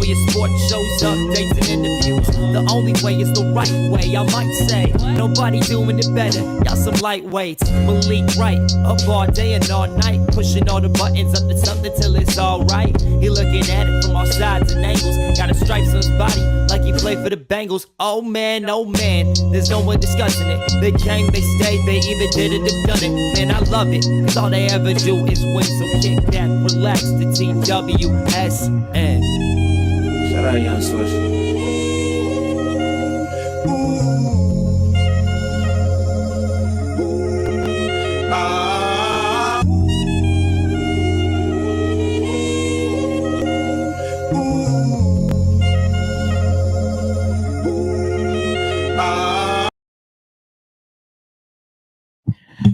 your sports shows, updates, and interviews. The only way is the right way, I might say. Nobody doing it better, y'all some lightweights. Malik right, up all day and all night, pushing all the buttons up to something till it's alright. He looking at it from all sides and angles, got a stripes on his body like he played for the Bengals. Oh man, there's no one discussing it. They came, they stayed, they either did it or done it. Man, I love it, cause all they ever do is win. So kick back, relax, the team WSN. Shout out Young Swish.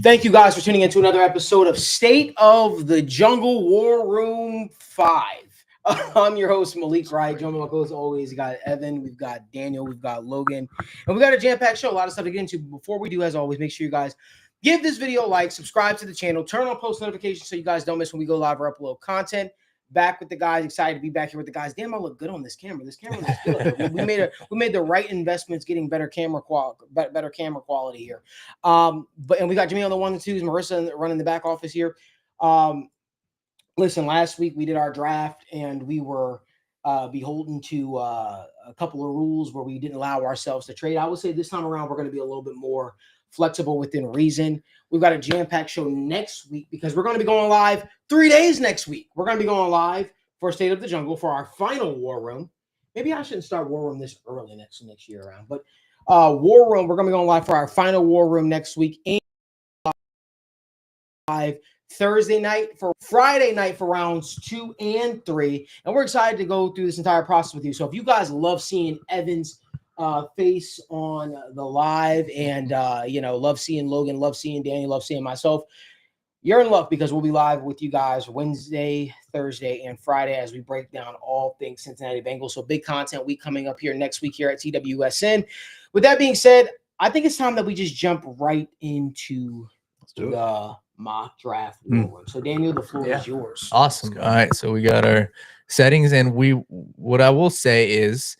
Thank you guys for tuning in to another episode of State of the Jungle War Room 5. I'm your host, Malik Wright. Joining my co-host always, we got Evan, we've got Daniel, we've got Logan, and we got a jam-packed show, a lot of stuff to get into. Before we do, as always, make sure you guys give this video a like, subscribe to the channel, turn on post notifications so you guys don't miss when we go live or upload content. Back with the guys, excited to be back here with the guys. Damn, I look good on this camera. This camera looks good. we made the right investments, getting better camera quality here. And we got Jimmy on the 1 and 2s, Marissa running the back office here. Listen, last week we did our draft and we were beholden to a couple of rules where we didn't allow ourselves to trade. I would say this time around we're going to be a little bit more flexible within reason. We've got a jam-packed show next week because we're going to be going live 3 days next week. We're going to be going live for State of the Jungle for our final War Room. Maybe I shouldn't start War Room this early next year around, but War Room, we're going to be going live for our final War Room next week and live Thursday night for Friday night for rounds 2 and 3. And we're excited to go through this entire process with you. So if you guys love seeing Evan's face on the live and love seeing Logan, love seeing Daniel, love seeing myself, you're in luck because we'll be live with you guys Wednesday, Thursday, and Friday as we break down all things Cincinnati Bengals. So big content week coming up here next week here at TWSN. With that being said, I think it's time that we just jump right into the mock draft. So Daniel, the floor is yours. Awesome. All right, so we got our settings, and what I will say is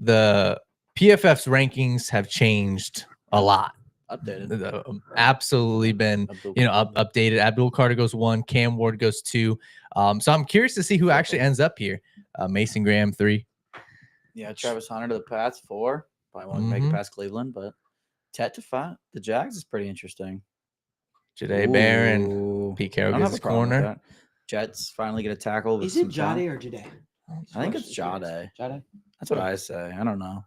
the PFF's rankings have changed a lot. Updated. Absolutely been, updated. Abdul Carter goes 1, Cam Ward goes 2. So I'm curious to see who actually ends up here. Mason Graham 3. Yeah, Travis Hunter to the Pats 4. Probably won't make it past Cleveland, but Tet to 5. The Jags is pretty interesting. Jade Barron, Pete Carroll gets his corner. Jets finally get a tackle. Is it Jade or Jade? I think it's Jade. Jade? That's what I say. I don't know.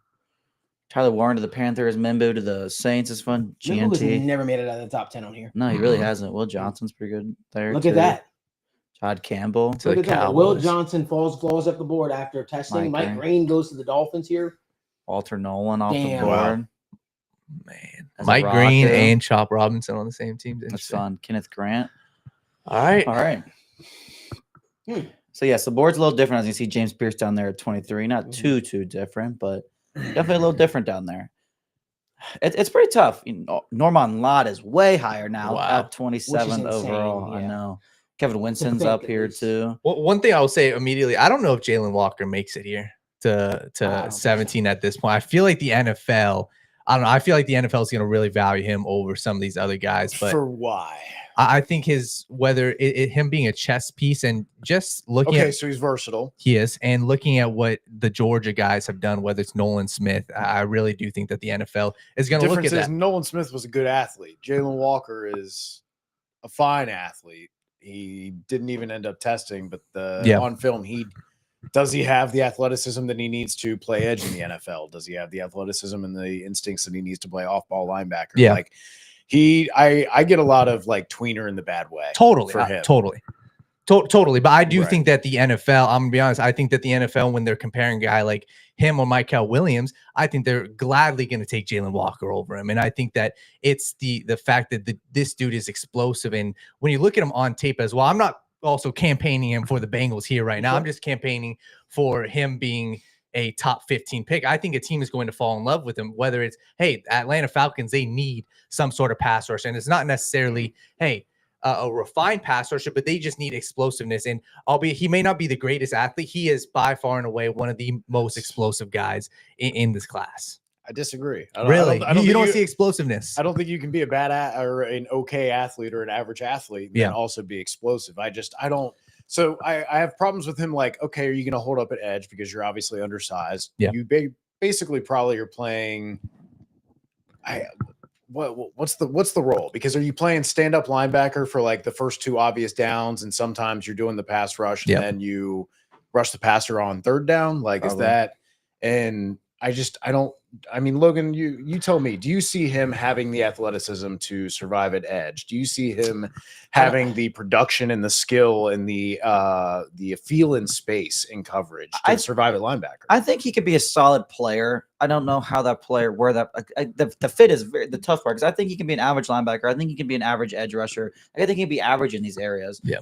Tyler Warren to the Panthers, Membo to the Saints is fun. Membo has never made it out of the top 10 on here. No, he really hasn't. Will Johnson's pretty good there. Look at that. Todd Campbell to the Cowboys. Will Johnson falls up the board after testing. Mike Green goes to the Dolphins here. Walter Nolan off the board. Wow. Man, Mike Green and Chop Robinson on the same team. That's fun. Kenneth Grant. All right. So the board's a little different. As you see, James Pierce down there at 23. Not too different, but definitely a little different down there. It's pretty tough. Normand Lott is way higher now at 27th overall. Yeah. I know. Kevin Winston's up here too. Well, one thing I will say immediately, I don't know if Jalen Walker makes it here to 17 at this point. I feel like the NFL. I don't know. I feel like the NFL is going to really value him over some of these other guys. But for why? I think him being a chess piece and just looking at. Okay, so he's versatile. He is. And looking at what the Georgia guys have done, whether it's Nolan Smith, I really do think that the NFL is going to look at that. Nolan Smith was a good athlete. Jalen Walker is a fine athlete. He didn't even end up testing, but on film, does he have the athleticism that he needs to play edge in the NFL? Does he have the athleticism and the instincts that he needs to play off-ball linebacker? Yeah. Like I get a lot of like tweener in the bad way. Totally. For him. Totally. But I do think that the NFL, I'm going to be honest, I think that the NFL, when they're comparing a guy like him or Michael Williams, I think they're gladly going to take Jalen Walker over him. And I think that it's the fact that this dude is explosive. And when you look at him on tape as well, I'm not also campaigning him for the Bengals here right now. I'm just campaigning for him being a top 15 pick. I think a team is going to fall in love with him, whether it's, hey, Atlanta Falcons, they need some sort of pass rush. And it's not necessarily, hey, a refined pass rusher, but they just need explosiveness. And albeit he may not be the greatest athlete, he is by far and away one of the most explosive guys in this class. I disagree. Really? You don't see explosiveness. I don't think you can be a bad or an okay athlete or an average athlete and also be explosive. I don't. So I have problems with him. Like, okay, are you going to hold up at edge because you're obviously undersized? Yeah. You basically probably are playing. What's the role? Because are you playing stand up linebacker for like the first two obvious downs, and sometimes you're doing the pass rush and then you rush the passer on third down? Like, is that? And I mean, Logan, you tell me, do you see him having the athleticism to survive at edge? Do you see him having the production and the skill and the feel in space in coverage to survive at linebacker? I think he could be a solid player. I don't know how that player, where that the fit is the tough part, because I think he can be an average linebacker. I think he can be an average edge rusher. I think he can be average in these areas. Yeah.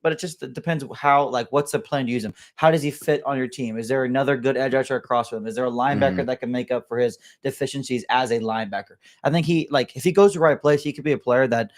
But it just depends how, like, what's the plan to use him? How does he fit on your team? Is there another good edge rusher across from him? Is there a linebacker that can make up for his deficiencies as a linebacker? I think if he goes to the right place, he could be a player that,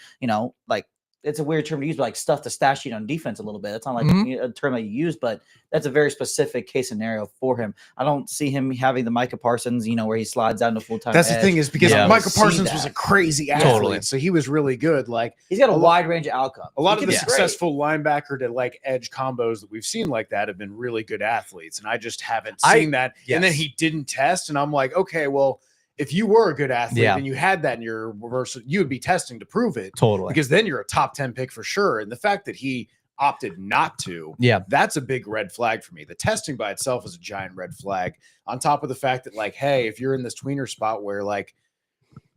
like, it's a weird term to use, but like stuff the stat sheet on defense a little bit. It's not like a term that you use, but that's a very specific case scenario for him. I don't see him having the Micah Parsons, where he slides down to full-time. That's edge. the thing, is because Micah Parsons was a crazy athlete, Totally. so he was really good. Like, he's got a wide range of outcomes. A lot of the successful linebacker to like edge combos that we've seen like that have been really good athletes, and I just haven't seen that. Yes. And then he didn't test, and I'm like, okay, well, if you were a good athlete and you had that in your reverse, you would be testing to prove it. Totally. Because then you're a top 10 pick for sure. And the fact that he opted not to, that's a big red flag for me. The testing by itself is a giant red flag, on top of the fact that, like, hey, if you're in this tweener spot where, like,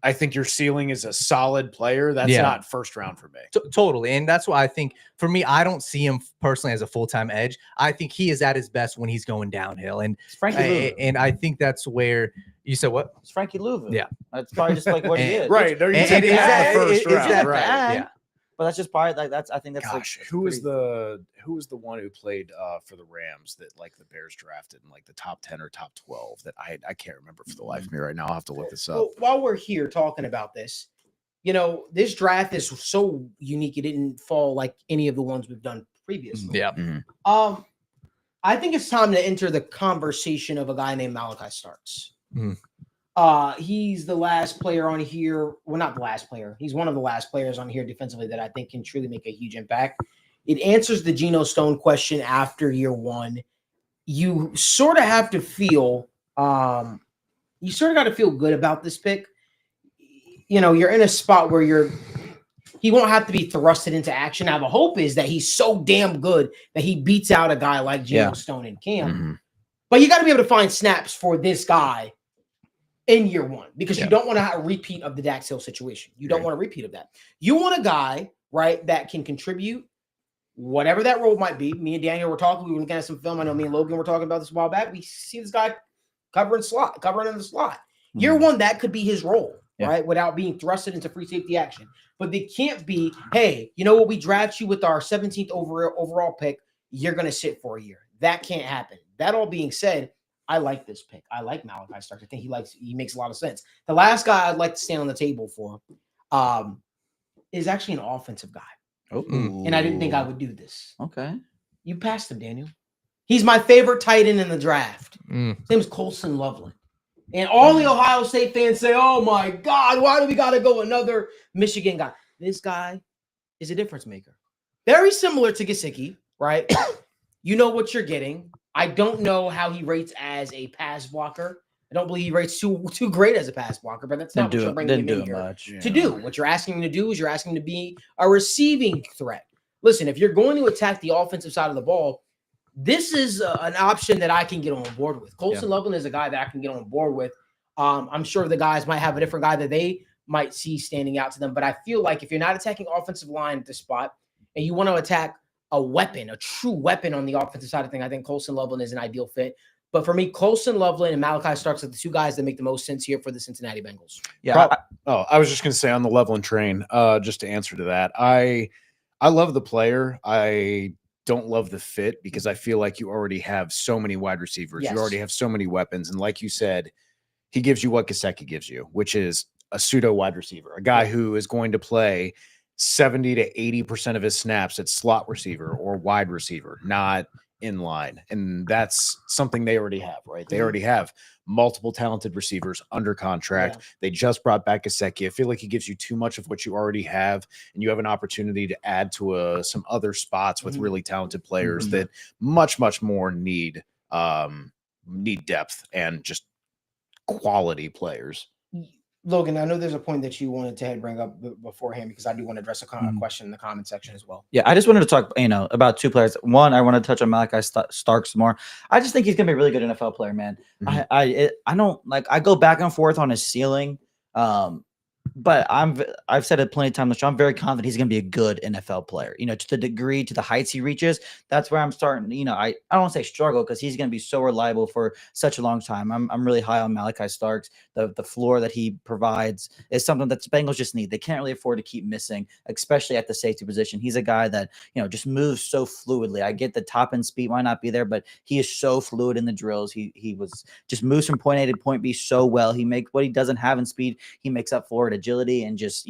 I think your ceiling is a solid player, that's not first round for me. Totally. And that's why I think, for me, I don't see him personally as a full-time edge. I think he is at his best when he's going downhill. And and I think that's where you said what? It's Frankie Louvu. Yeah. That's probably just like what he is. Right. There you take it out the first round. Right. Yeah. But that's just probably like I think that's who was the one who played for the Rams that like the Bears drafted in like the top 10 or top 12 that I can't remember for the life of me right now. I'll have to look this up. Well, while we're here talking about this, this draft is so unique. It didn't fall like any of the ones we've done previously. Yeah. Mm-hmm. I think it's time to enter the conversation of a guy named Malachi Starks. He's the last player on here. Well, not the last player. He's one of the last players on here defensively that I think can truly make a huge impact. It answers the Geno Stone question after year one. You sort of have to feel, got to feel good about this pick. You're in a spot where he won't have to be thrusted into action. Now, the hope is that he's so damn good that he beats out a guy like Geno Stone in camp. But you got to be able to find snaps for this guy in year one, because you don't want to have a repeat of the Dax Hill situation. You don't want a repeat of that. You want a guy, right, that can contribute whatever that role might be. Me and Daniel were talking. We were looking at some film. I know me and Logan were talking about this a while back. We see this guy covering in the slot. Year one, that could be his role, right, without being thrusted into free safety action. But they can't be, hey, you know what? We draft you with our 17th overall pick. You're going to sit for a year. That can't happen. That all being said, I like this pick. I like Malachi Starks. I think he makes a lot of sense. The last guy I'd like to stand on the table for is actually an offensive guy. And I didn't think I would do this. Okay. You passed him, Daniel. He's my favorite tight end in the draft. His name is Colson Loveland. And all the Ohio State fans say, oh my God, why do we got to go another Michigan guy? This guy is a difference maker. Very similar to Gesicki, right? You know what you're getting. I don't know how he rates as a pass blocker. I don't believe he rates too great as a pass blocker, but that's not what you're bringing him in here to do. What you're asking him to do is you're asking him to be a receiving threat. Listen, if you're going to attack the offensive side of the ball, this is an option that I can get on board with. Colson Loveland is a guy that I can get on board with. I'm sure the guys might have a different guy that they might see standing out to them, but I feel like if you're not attacking offensive line at this spot and you want to attack a true weapon on the offensive side of things, I think Colson Loveland is an ideal fit. But for me, Colson Loveland and Malachi Starks are the two guys that make the most sense here for the Cincinnati Bengals. Yeah. I was just going to say on the Loveland train, just to answer to that, I love the player. I don't love the fit because I feel like you already have so many wide receivers. Yes. You already have so many weapons. And like you said, he gives you what Gesicki gives you, which is a pseudo wide receiver, a guy who is going to play 70 to 80% of his snaps at slot receiver or wide receiver, not in line. And that's something they already have, right? They already have multiple talented receivers under contract. Yeah. They just brought back Gesicki. I feel like he gives you too much of what you already have, and you have an opportunity to add to some other spots with really talented players that much more need depth and just quality players. Logan, I know there's a point that you wanted to bring up beforehand, because I do want to address a question in the comment section as well. Yeah, I just wanted to talk, about two players. One, I want to touch on Malik Starks more. I just think he's gonna be a really good NFL player, man. I don't like. I go back and forth on his ceiling. But I've said it plenty of times on the show. I'm very confident he's going to be a good NFL player. To the degree, to the heights he reaches, that's where I'm starting. I don't want to say struggle, because he's going to be so reliable for such a long time. I'm really high on Malachi Starks. The floor that he provides is something that the Bengals just need. They can't really afford to keep missing, especially at the safety position. He's a guy that just moves so fluidly. I get the top end speed might not be there, but he is so fluid in the drills. He was just moves from point A to point B so well. He makes what he doesn't have in speed, he makes up for it. Agility and just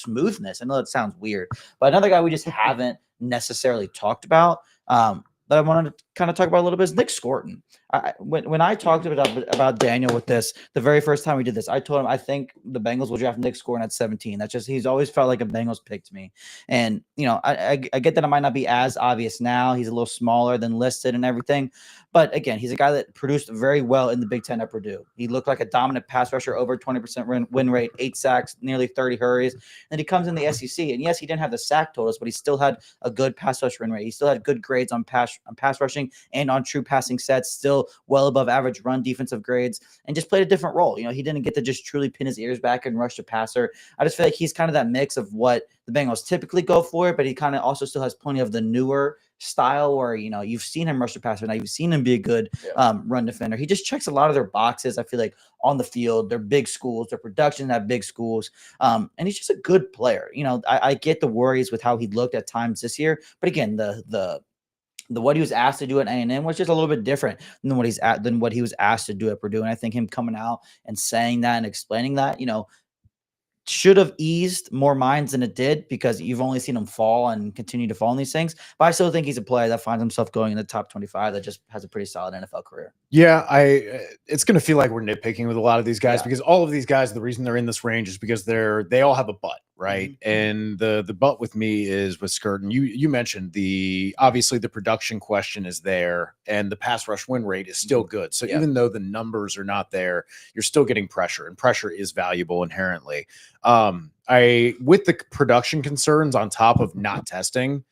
smoothness. I know that sounds weird, but another guy we just haven't necessarily talked about that I wanted to kind of talk about a little bit is Nick Scorton. When I talked about Daniel with this, the very first time we did this, I told him I think the Bengals will draft Nick Scorton at 17. That's just, he's always felt like a Bengals pick to me. And I get that it might not be as obvious now. He's a little smaller than listed and everything, but again, he's a guy that produced very well in the Big Ten at Purdue. He looked like a dominant pass rusher, over 20% win rate, 8 sacks, nearly 30 hurries. And he comes in the SEC, and yes, he didn't have the sack totals, but he still had a good pass rush win rate. He still had good grades on pass rushing and on true passing sets, still well above average run defensive grades, and just played a different role. He didn't get to just truly pin his ears back and rush the passer. I just feel like he's kind of that mix of what the Bengals typically go for, but he kind of also still has plenty of the newer style where, you've seen him rush the passer. Now you've seen him be a good run defender. He just checks a lot of their boxes. I feel like on the field, they're big schools, their production at big schools. And he's just a good player. I get the worries with how he looked at times this year, but again, the what he was asked to do at A&M was just a little bit different than what he was asked to do at Purdue. And I think him coming out and saying that and explaining that, should have eased more minds than it did, because you've only seen him fall and continue to fall in these things. But I still think he's a player that finds himself going in the top 25 that just has a pretty solid NFL career. Yeah, it's going to feel like we're nitpicking with a lot of these guys, because all of these guys, the reason they're in this range is because they all have a butt, right? And the butt with me is with Skurton. You mentioned obviously the production question is there, and the pass rush win rate is still good. So even though the numbers are not there, you're still getting pressure, and pressure is valuable inherently. With the production concerns on top of not testing,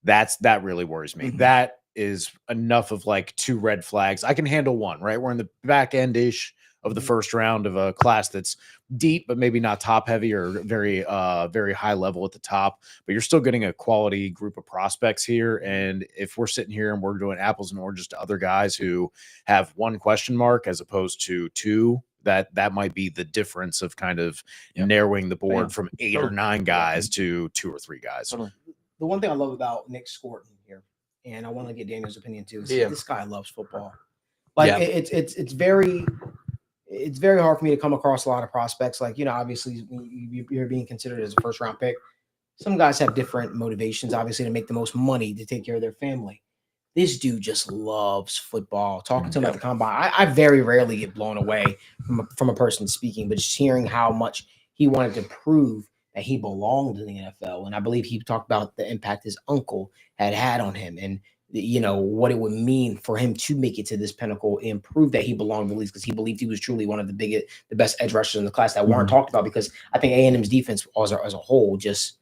that really worries me. That is enough of like 2 red flags. I can handle one, right? We're in the back end-ish of the first round of a class that's deep, but maybe not top heavy or very high level at the top, but you're still getting a quality group of prospects here. And if we're sitting here and we're doing apples and oranges to other guys who have 1 question mark as opposed to 2, that might be the difference of kind of narrowing the board from 8 or 9 guys to 2 or 3 guys. The one thing I love about Nick Scorton here, and I want to get Daniel's opinion too, is this guy loves football. Like it's very hard for me to come across a lot of prospects. Like, obviously you're being considered as a first round pick. Some guys have different motivations, obviously, to make the most money to take care of their family. This dude just loves football. Talking to him at the combine, I very rarely get blown away from a person speaking, but just hearing how much he wanted to prove that he belonged in the NFL. And I believe he talked about the impact his uncle had on him, and what it would mean for him to make it to this pinnacle and prove that he belonged in the league, because he believed he was truly one of the best edge rushers in the class that weren't talked about, because I think A&M's defense as a whole just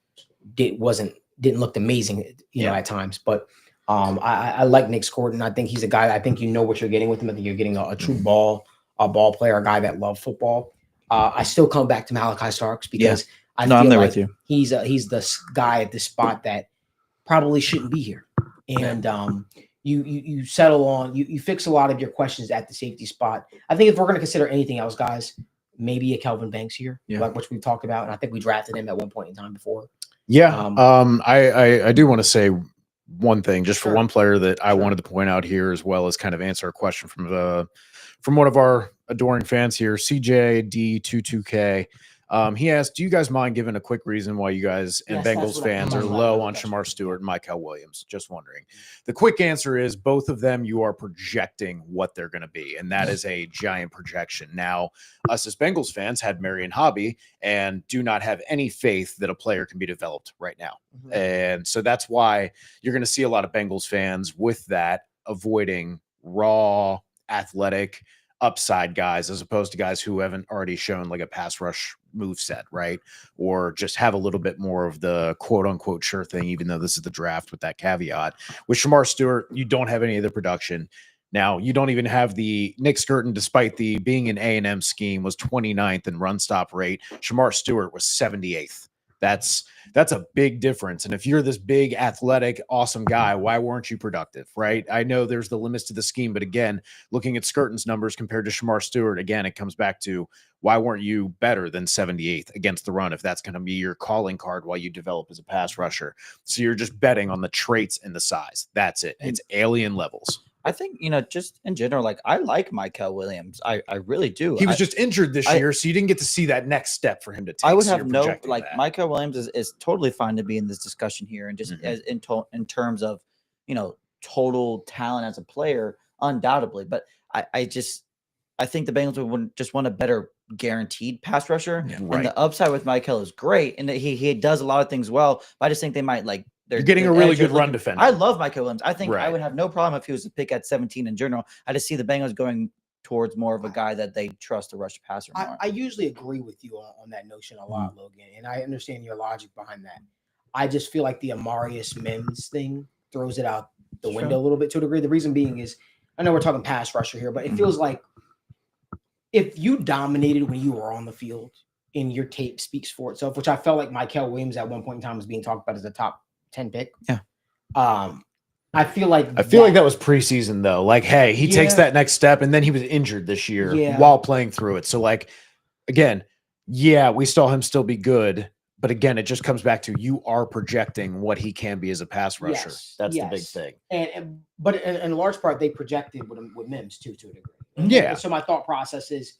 didn't look amazing, at times. But I like Nick Scorton. I think he's a guy. I think what you're getting with him. I think you're getting a true ball player, a guy that loves football. I still come back to Malachi Starks, because I'm there with you. He's the guy at the spot that probably shouldn't be here. And you settle on you fix a lot of your questions at the safety spot. I think if we're going to consider anything else, guys, maybe a Kelvin Banks here, like which we've talked about, and I think we drafted him at one point in time before. I do want to say one thing just for one player that I wanted to point out here, as well as kind of answer a question from one of our adoring fans here, CJD22K. He asked, do you guys mind giving a quick reason why you guys and Yes, that's Bengals what I- fans are that's what I low wanted on to touch Shamar on. Stewart and Micah Williams? Just wondering. The quick answer is both of them, you are projecting what they're going to be, and that is a giant projection. Now, us as Bengals fans had Marion Hobby and do not have any faith that a player can be developed right now. And so that's why you're going to see a lot of Bengals fans with that avoiding raw, athletic, upside guys as opposed to guys who haven't already shown like a pass rush move set, right? Or just have a little bit more of the quote unquote sure thing, even though this is the draft with that caveat. With Shamar Stewart, you don't have any of the production. Now, you don't even have the Nick Skirton, despite the being an A&M scheme, was 29th in run stop rate. Shamar Stewart was 78th. That's a big difference. And if you're this big, athletic, awesome guy, why weren't you productive, right? I know there's the limits to the scheme, but again, looking at Skirton's numbers compared to Shamar Stewart, again, it comes back to why weren't you better than 78th against the run if that's going to be your calling card while you develop as a pass rusher? So you're just betting on the traits and the size. That's it. It's alien levels. I think, just in general, like I like Micah Williams. I really do. He was just injured this year, so you didn't get to see that next step for him to take. I would so have you're projecting like that. Micah Williams is totally fine to be in this discussion here, and just as in terms of total talent as a player, undoubtedly. But I think the Bengals would just want a better guaranteed pass rusher, and the upside with Michael is great, and he does a lot of things well. But I just think they might like. You're getting a really good run defender. I love Micah Williams. I think I would have no problem if he was a pick at 17 in general. I just see the Bengals going towards more of a guy that they trust to rush passer more. I usually agree with you on that notion a lot, Logan, and I understand your logic behind that. I just feel like the Amarius Mims thing throws it out the window a little bit to a degree. The reason being is, I know we're talking pass rusher here, but it feels like if you dominated when you were on the field and your tape speaks for itself, which I felt like Micah Williams at one point in time was being talked about as a top 10 pick. Yeah. I feel like that was preseason though. Like, hey, he takes that next step, and then he was injured this year while playing through it. So, like, again, we saw him still be good, but again, it just comes back to you are projecting what he can be as a pass rusher. That's the big thing. But in large part, they projected with Mims too, to a degree. And so my thought process is.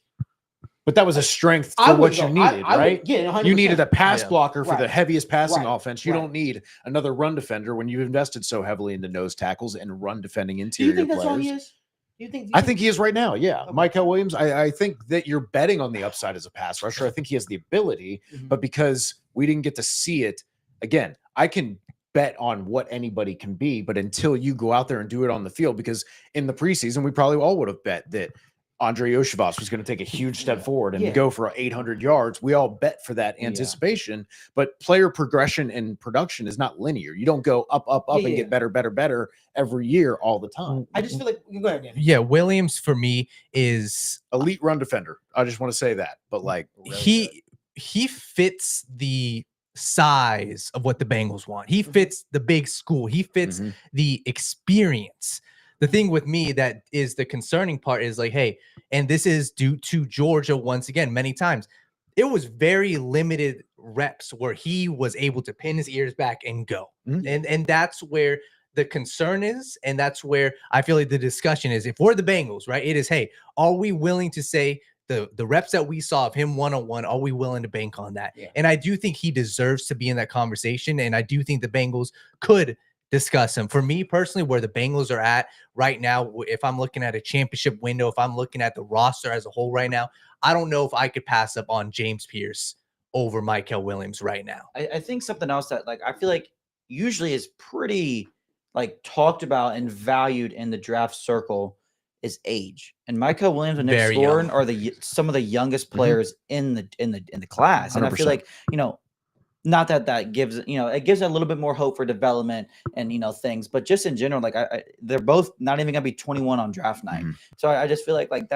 But that was a strength for what you needed, right? You needed a pass blocker for the heaviest passing offense. You don't need another run defender when you've invested so heavily into nose tackles and run defending interior players. Do you think that's all he is? I think he is right now. Yeah. Okay. Micah Williams, I think that you're betting on the upside as a pass rusher. I think he has the ability, but because we didn't get to see it, again, I can bet on what anybody can be, but until you go out there and do it on the field, because in the preseason, we probably all would have bet that Andre Yoshivas was going to take a huge step forward and go for 800 yards. We all bet for that anticipation, but player progression and production is not linear. You don't go up, and get better every year all the time. I just feel like, go ahead, Dan. Yeah, Williams for me is elite run defender. I just want to say that, but like really he fits the size of what the Bengals want. He fits the big school. He fits the experience. The thing with me that is the concerning part is like, hey, and this is due to Georgia once again, many times. It was very limited reps where he was able to pin his ears back and go. And that's where the concern is. And that's where I feel like the discussion is. If we're the Bengals, right, it is, hey, are we willing to say the reps that we saw of him one-on-one, are we willing to bank on that? Yeah. And I do think he deserves to be in that conversation. And I do think the Bengals could discuss him. For me personally, where the Bengals are at right now, if I'm looking at a championship window, if I'm looking at the roster as a whole right now, I don't know if I could pass up on James Pierce over Micah Williams right now. I think something else that like I feel like usually is pretty like talked about and valued in the draft circle is age. And Micah Williams and Nick Skirton are some of the youngest players in the class. And 100%. I feel like, not that gives, it gives a little bit more hope for development and, things, but just in general, like they're both not even gonna be 21 on draft night. So I just feel like I feel like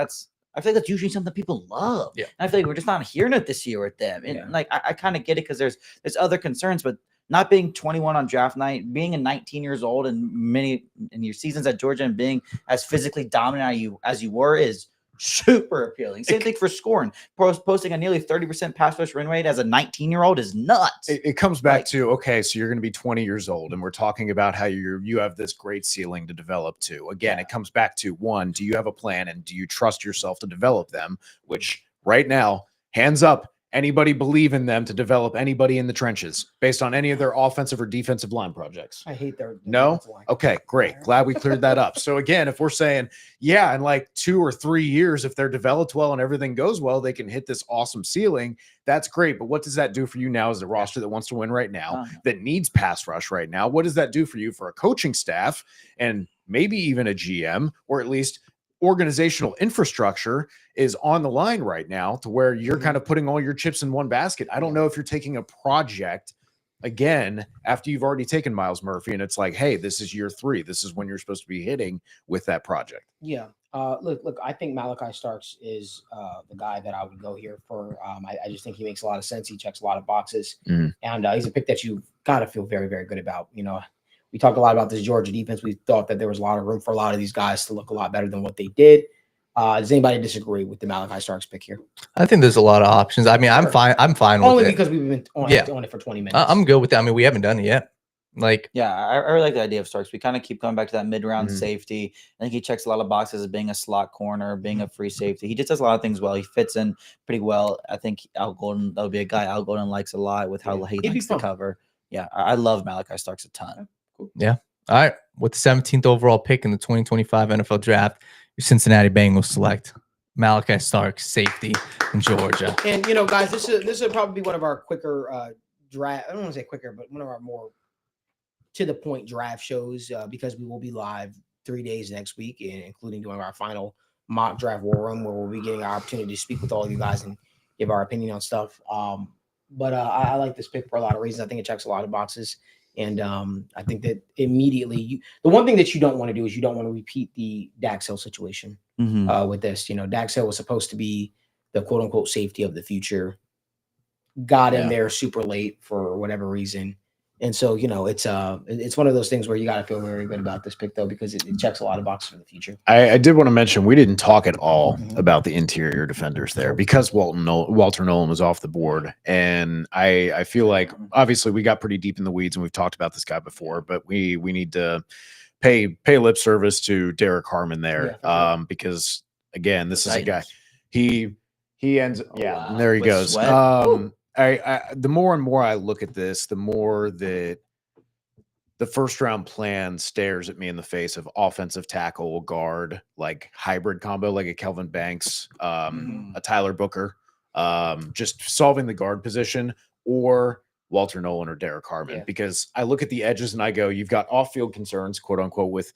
that's usually something people love. Yeah. And I feel like we're just not hearing it this year with them. And like, I kind of get it because there's other concerns, but not being 21 on draft night, being 19 years old and many in your seasons at Georgia and being as physically dominant as you were is super appealing. Same thing for scoring. Posting a nearly 30% pass rush win rate as a 19-year-old is nuts. It comes back to, okay, so you're going to be 20 years old, and we're talking about how you have this great ceiling to develop to. Again, it comes back to, one, do you have a plan, and do you trust yourself to develop them? Which right now, hands up, anybody believe in them to develop anybody in the trenches based on any of their offensive or defensive line projects? I hate their no. line. Okay, great. Glad we cleared that up. So again, if we're saying, yeah, in like 2 or 3 years, if they're developed well and everything goes well, they can hit this awesome ceiling. That's great. But what does that do for you now as a roster that wants to win right now, that needs pass rush right now? What does that do for you for a coaching staff and maybe even a GM, or at least organizational infrastructure is on the line right now to where you're kind of putting all your chips in one basket? I don't know if you're taking a project again after you've already taken Miles Murphy and it's like, hey, this is year 3. This is when you're supposed to be hitting with that project. Yeah. Look, I think Malachi Starks is the guy that I would go here for. I just think he makes a lot of sense. He checks a lot of boxes, and he's a pick that you've got to feel very, very good about. You know, we talked a lot about this Georgia defense. We thought that there was a lot of room for a lot of these guys to look a lot better than what they did. Does anybody disagree with the Malachi Starks pick here? I think there's a lot of options. I mean, I'm fine. I'm fine with it. Only because we've been on it for 20 minutes. I'm good with that. I mean, we haven't done it yet. Like, yeah, I really like the idea of Starks. We kind of keep going back to that mid-round safety. I think he checks a lot of boxes as being a slot corner, being a free safety. He just does a lot of things well. He fits in pretty well. I think Al Golden, that would be a guy Al Golden likes a lot with how he likes to cover. Yeah, I love Malachi Starks a ton. Cool. Yeah. All right. With the 17th overall pick in the 2025 NFL Draft, your Cincinnati Bengals select Malachi Starks, safety in Georgia. And, you know, guys, this will probably be one of our quicker draft. I don't want to say quicker, but one of our more to the point draft shows because we will be live 3 days next week, including doing our final mock draft war room where we'll be getting our opportunity to speak with all of you guys and give our opinion on stuff. But I like this pick for a lot of reasons. I think it checks a lot of boxes. And I think that immediately the one thing that you don't want to do is you don't want to repeat the Dax Hill situation with this. You know, Dax Hill was supposed to be the quote unquote safety of the future, got in there super late for whatever reason. And so, you know, it's one of those things where you got to feel very good about this pick, though, because it checks a lot of boxes for the future. I did want to mention we didn't talk at all about the interior defenders there because Walter Nolan was off the board. And I feel like obviously we got pretty deep in the weeds and we've talked about this guy before, but we need to pay lip service to Derek Harmon there because, again, this is a guy. He ends and there he goes. The more and more I look at this, the more that the first round plan stares at me in the face of offensive tackle guard, like hybrid combo, like a Kelvin Banks, a Tyler Booker, just solving the guard position, or Walter Nolan or Derek Harmon, because I look at the edges and I go, you've got off-field concerns, quote unquote, with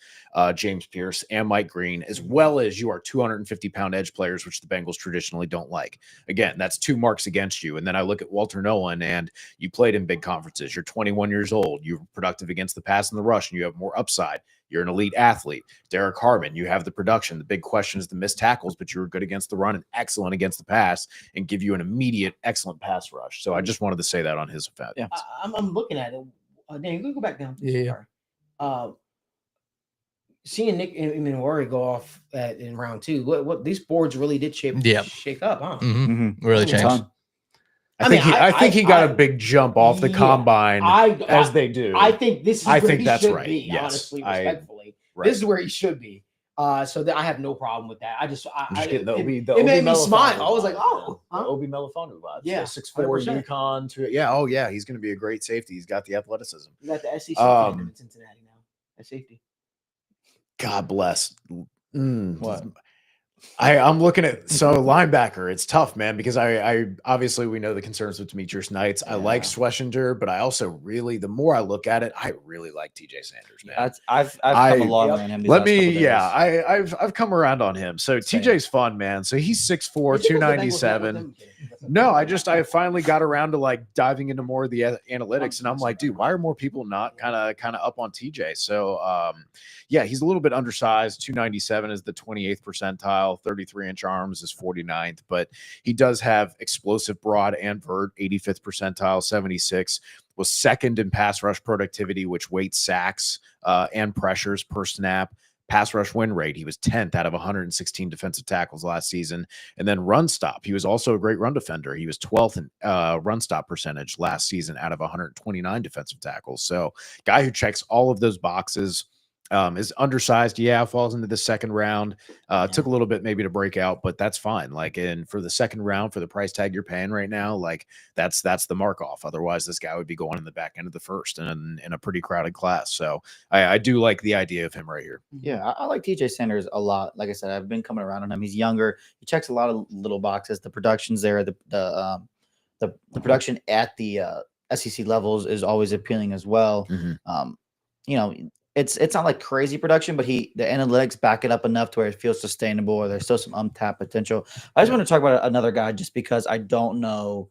James Pierce and Mike Green, as well as you are 250-pound edge players, which the Bengals traditionally don't like. Again, that's 2 marks against you. And then I look at Walter Nolan, and you played in big conferences. You're 21 years old. You're productive against the pass and the rush, and you have more upside. You're an elite athlete. Derek Harmon, you have the production. The big question is the missed tackles, but you were good against the run and excellent against the pass and give you an immediate excellent pass rush. So I just wanted to say that on his effect. Yeah, I'm looking at it. Dan, you can go back down. Yeah. Seeing Nick Minori go off in round 2, what these boards really did shake up, huh? Really changed. I think he got a big jump off the combine, as they do. I think this is where he that's should right. be, Yes. honestly, respectfully. This is where he should be. So that I have no problem with that. It made me smile. I was like, oh, Obi Melifonwu vibes. Yeah, 6'4" UConn. He's going to be a great safety. He's got the athleticism. You got the SEC in Cincinnati now at safety. God bless. What? I'm looking at linebacker. It's tough, man, because I obviously we know the concerns with Demetrius Knights. I like Schlesinger, but I also really, the more I look at it, I really like TJ Sanders, man. I've come along on him. I've come around on him. So TJ's fun, man. So he's 6'4", 297. No, I finally got around to like diving into more of the analytics, and I'm like, dude, why are more people not kind of up on TJ? So he's a little bit undersized. 297 is the 28th percentile. 33-inch arms is 49th, but he does have explosive broad and vert. 85th percentile, 76. Was second in pass rush productivity, which weights sacks and pressures per snap. Pass rush win rate, he was 10th out of 116 defensive tackles last season. And then run stop, he was also a great run defender. He was 12th in run stop percentage last season out of 129 defensive tackles. So guy who checks all of those boxes. Is undersized, yeah, falls into the second round. Took a little bit maybe to break out, but that's fine. Like, and for the second round, for the price tag you're paying right now, like that's the mark off. Otherwise, this guy would be going in the back end of the first and in a pretty crowded class. So I do like the idea of him right here. Yeah, I like TJ Sanders a lot. Like I said, I've been coming around on him. He's younger. He checks a lot of little boxes. The production's there. The production at the SEC levels is always appealing as well. You know, it's not like crazy production, but the analytics back it up enough to where it feels sustainable, or there's still some untapped potential. I just want to talk about another guy just because I don't know.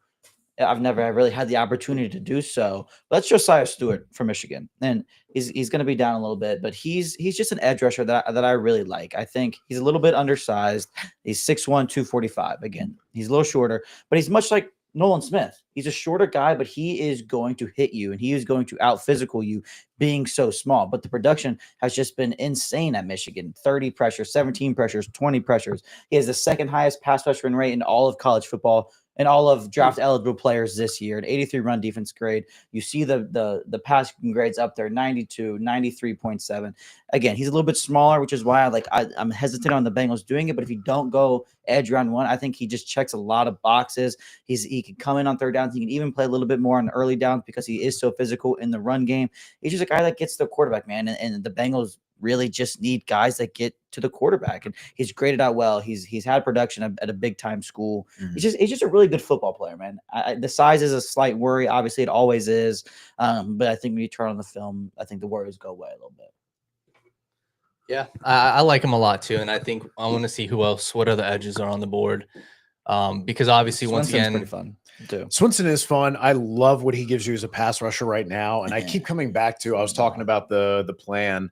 I've never really had the opportunity to do so. Let's Josiah Stewart from Michigan, and he's going to be down a little bit, but he's just an edge rusher that I really like. I think he's a little bit undersized. He's 6'1", 245. Again, he's a little shorter, but he's much like Nolan Smith. He's a shorter guy, but he is going to hit you, and he is going to out physical you being so small. But the production has just been insane at Michigan. 30 pressures, 17 pressures, 20 pressures. He has the second highest pass rushing rate in all of college football and all of draft eligible players this year, an 83 run defense grade. You see the passing grades up there, 92, 93.7. Again, he's a little bit smaller, which is why I'm hesitant on the Bengals doing it. But if you don't go edge round one, I think he just checks a lot of boxes. He can come in on third downs. He can even play a little bit more on early downs because he is so physical in the run game. He's just a guy that gets the quarterback, man. And the Bengals really just need guys that get to the quarterback, and he's graded out well. He's had production at a big time school. He's just a really good football player, man. The size is a slight worry. Obviously, it always is. But I think when you turn on the film, I think the worries go away a little bit. Yeah, I like him a lot too, and I think I want to see what other edges are on the board, because obviously once again, pretty fun too. Swinson is fun. I love what he gives you as a pass rusher right now, and I keep coming back to. I was talking about the plan.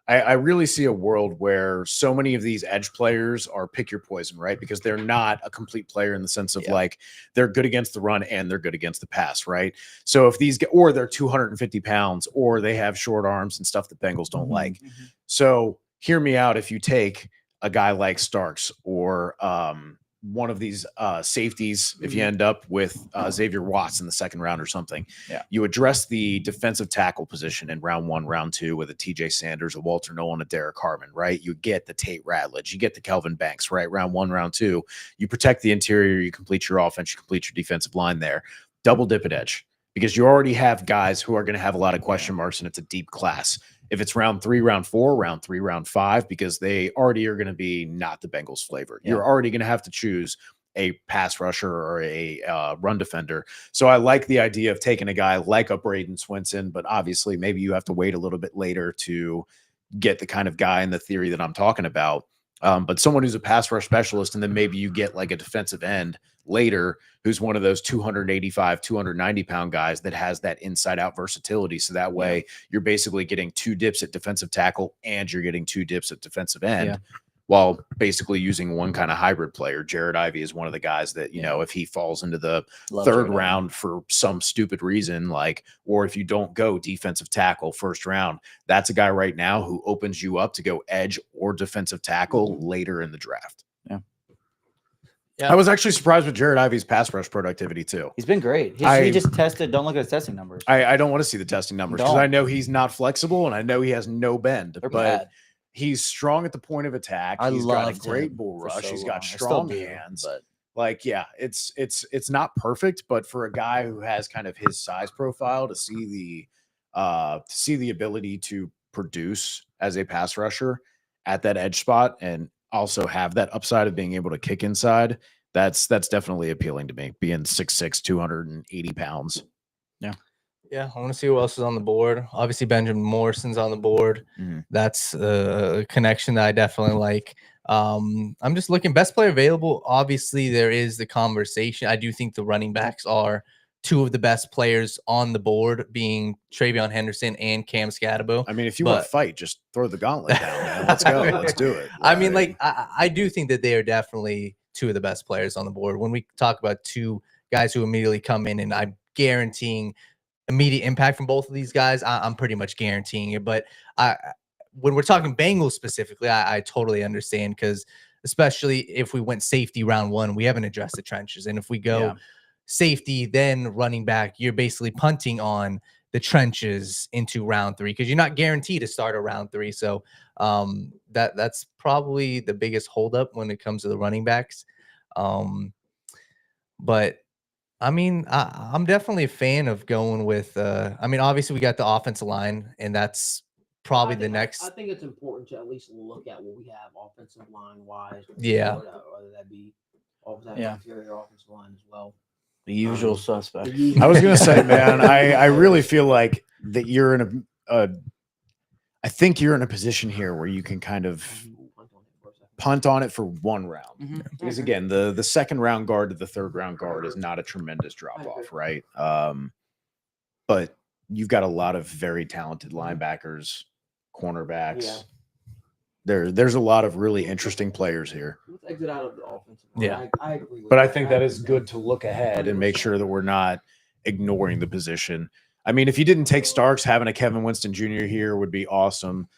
I really see a world where so many of these edge players are pick your poison, right? Because they're not a complete player in the sense of like they're good against the run and they're good against the pass, right? So if these or they're 250 pounds or they have short arms and stuff that Bengals don't like. So hear me out. If you take a guy like Starks or one of these safeties, if you end up with Xavier Watts in the second round or something, you address the defensive tackle position in round one, round two with a TJ Sanders, a Walter Nolan, a Derek Harmon, right? You get the Tate Ratledge, you get the Kelvin Banks, right? Round one, round two, you protect the interior, you complete your offense, you complete your defensive line there. Double dip at edge because you already have guys who are going to have a lot of question marks and it's a deep class. If it's round 3, round 4, round 3, round 5, because they already are going to be not the Bengals flavor. You're already going to have to choose a pass rusher or a run defender. So I like the idea of taking a guy like a Braden Swinson, but obviously maybe you have to wait a little bit later to get the kind of guy in the theory that I'm talking about. But someone who's a pass rush specialist, and then maybe you get like a defensive end later who's one of those 285, 290-pound guys that has that inside-out versatility. So that way you're basically getting 2 dips at defensive tackle and you're getting 2 dips at defensive end while basically using one kind of hybrid player. Jared Ivey is one of the guys that, you know, if he falls into the third round for some stupid reason, like, or if you don't go defensive tackle first round, that's a guy right now who opens you up to go edge or defensive tackle later in the draft. Yeah. I was actually surprised with Jared Ivey's pass rush productivity too. He's been great. He just tested. Don't look at his testing numbers. I don't want to see the testing numbers because I know he's not flexible and I know he has no bend. They're but bad. He's strong at the point of attack. He's got a great bull rush. He's got strong hands. But like, yeah, it's not perfect, but for a guy who has kind of his size profile to see the ability to produce as a pass rusher at that edge spot and also have that upside of being able to kick inside, that's definitely appealing to me, being 6'6", 280 pounds. Yeah, I want to see who else is on the board. Obviously, Benjamin Morrison's on the board. That's a connection that I definitely like. I'm just looking best player available. Obviously, there is the conversation. I do think the running backs are 2 of the best players on the board, being Travion Henderson and Cam Scatterbo. I mean, if you want to fight, just throw the gauntlet down, man. Let's go. Let's do it. I mean, like, I do think that they are definitely 2 of the best players on the board. When we talk about 2 guys who immediately come in, and I'm guaranteeing immediate impact from both of these guys, I'm pretty much guaranteeing it. But when we're talking Bengals specifically, I totally understand, because especially if we went safety round 1, we haven't addressed the trenches. And if we go safety, then running back, you're basically punting on the trenches into round 3, because you're not guaranteed to start a round 3. So that's probably the biggest holdup when it comes to the running backs. But I mean, I'm definitely a fan of going with. I mean, obviously we got the offensive line, and that's probably the next. I think it's important to at least look at what we have offensive line wise. Yeah. Whether that be interior offensive line as well. The usual suspects. I was gonna say, man, I really feel like that you're in I think you're in a position here where you can kind of punt on it for one round. Because again, the second round guard to the third round guard is not a tremendous drop off, right? But you've got a lot of very talented linebackers, cornerbacks. Yeah. There's a lot of really interesting players here. Let's exit out of the offensive line. Yeah. I agree with But that. I think that is good to look ahead and make sure that we're not ignoring the position. I mean, if you didn't take Starks, having a Kevin Winston Jr. here would be awesome.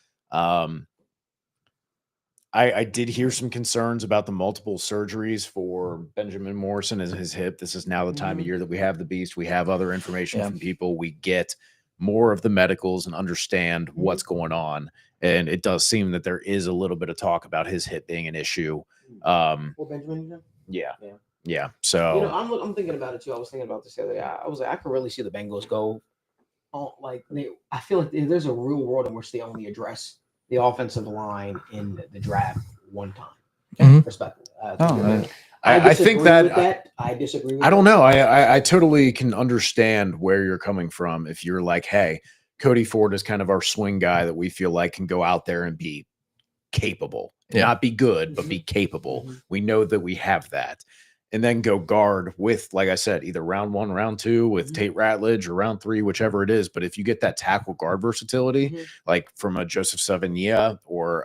I did hear some concerns about the multiple surgeries for Benjamin Morrison as his hip. This is now the time of year that we have the beast. We have other information from people. We get more of the medicals and understand what's going on. And it does seem that there is a little bit of talk about his hip being an issue. Well, Benjamin, Yeah. So I'm thinking about it too. I was thinking about this the other day. I was like, I could really see the Bengals go. I feel like there's a real world in which they only address the offensive line in the draft one time. Respectfully. I think that I disagree with I don't know. I totally can understand where you're coming from. If you're like, hey, Cody Ford is kind of our swing guy that we feel like can go out there and be capable, not be good, but be capable. We know that we have that. And then go guard with, like I said, either round 1, round 2 with Tate Ratledge or round 3, whichever it is. But if you get that tackle guard versatility, like from a Joseph Savigny or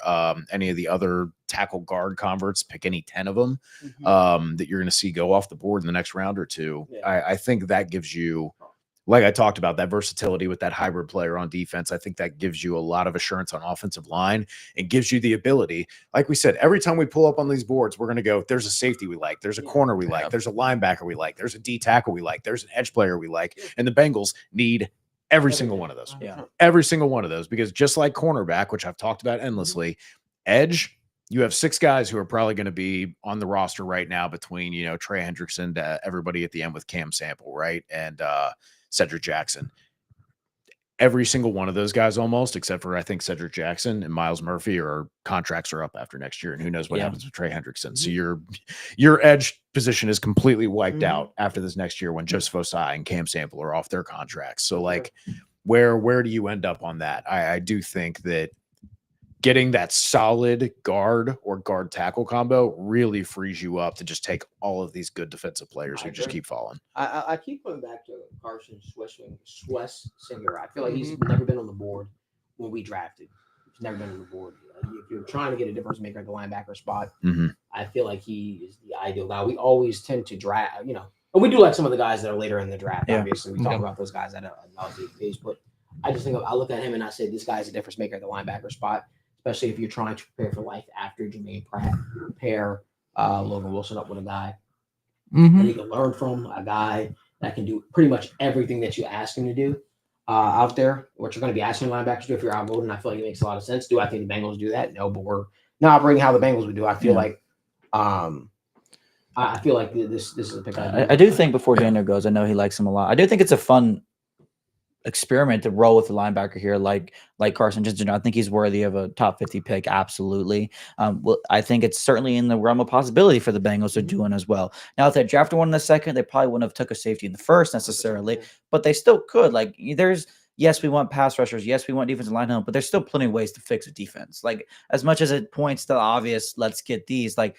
any of the other tackle guard converts, pick any 10 of them that you're going to see go off the board in the next round or two. I think that gives you, like I talked about, that versatility with that hybrid player on defense. I think that gives you a lot of assurance on offensive line and gives you the ability. Like we said, every time we pull up on these boards, we're going to go, there's a safety we like, there's a corner we like, there's a linebacker we like, there's a D tackle we like, there's an edge player we like. And the Bengals need every single one of those. Every single one of those, because just like cornerback, which I've talked about endlessly, edge, you have 6 guys who are probably going to be on the roster right now between, Trey Hendrickson to everybody at the end with Cam Sample, right? And Cedric Jackson. Every single one of those guys almost, except for I think Cedric Jackson and Miles Murphy, contracts are up after next year, and who knows what happens with Trey Hendrickson. So your edge position is completely wiped out after this next year when Joseph Osai and Cam Sample are off their contracts. So like where do you end up on that? I do think that getting that solid guard or guard tackle combo really frees you up to just take all of these good defensive players who just keep falling. I keep going back to Carson Singer. I feel like he's never been on the board when we drafted. He's never been on the board. If you're trying to get a difference maker at the linebacker spot, I feel like he is the ideal guy. We always tend to draft, and we do like some of the guys that are later in the draft. Obviously, we talk about those guys at a nauseam pace, but I just think I look at him and I say this guy's a difference maker at the linebacker spot. Especially if you're trying to prepare for life after Jermaine Pratt, pair Logan Wilson up with a guy that he can learn from, a guy that can do pretty much everything that you ask him to do out there, what you're going to be asking linebackers to do if you're outvoted. I feel like it makes a lot of sense. Do I think the Bengals do that? No, but we're not operating how the Bengals would do. I feel like this is a pick. I do think before Daniel goes, I know he likes him a lot. I do think it's a fun experiment to roll with the linebacker here, like Carson. Just I think he's worthy of a top 50 pick. Absolutely. Well, I think it's certainly in the realm of possibility for the Bengals to do one as well. Now, if they drafted one in the second, they probably wouldn't have took a safety in the first necessarily, but they still could. Like yes, we want pass rushers. Yes, we want defensive line help, but there's still plenty of ways to fix a defense. Like as much as it points to the obvious, let's get these. Like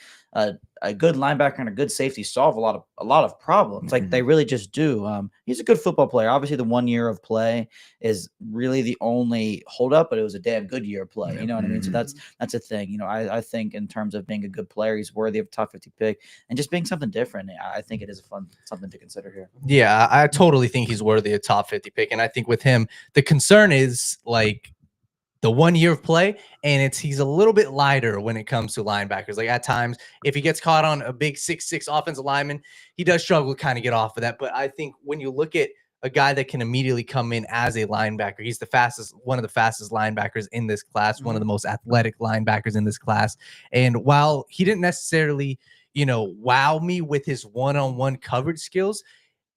a good linebacker and a good safety solve a lot of problems. Like they really just do. He's a good football player. Obviously, the 1 year of play is really the only holdup, but it was a damn good year of play. You know what I mean? So that's a thing. I think in terms of being a good player, he's worthy of a top 50 pick and just being something different. I think it is something to consider here. Yeah, I totally think he's worthy of top 50 pick, and I think with him, the concern is like the 1 year of play, and he's a little bit lighter when it comes to linebackers. Like at times, if he gets caught on a big 6'6" offensive lineman, he does struggle to kind of get off of that. But I think when you look at a guy that can immediately come in as a linebacker. He's one of the fastest linebackers in this class, one of the most athletic linebackers in this class. And while he didn't necessarily, wow me with his one-on-one coverage skills,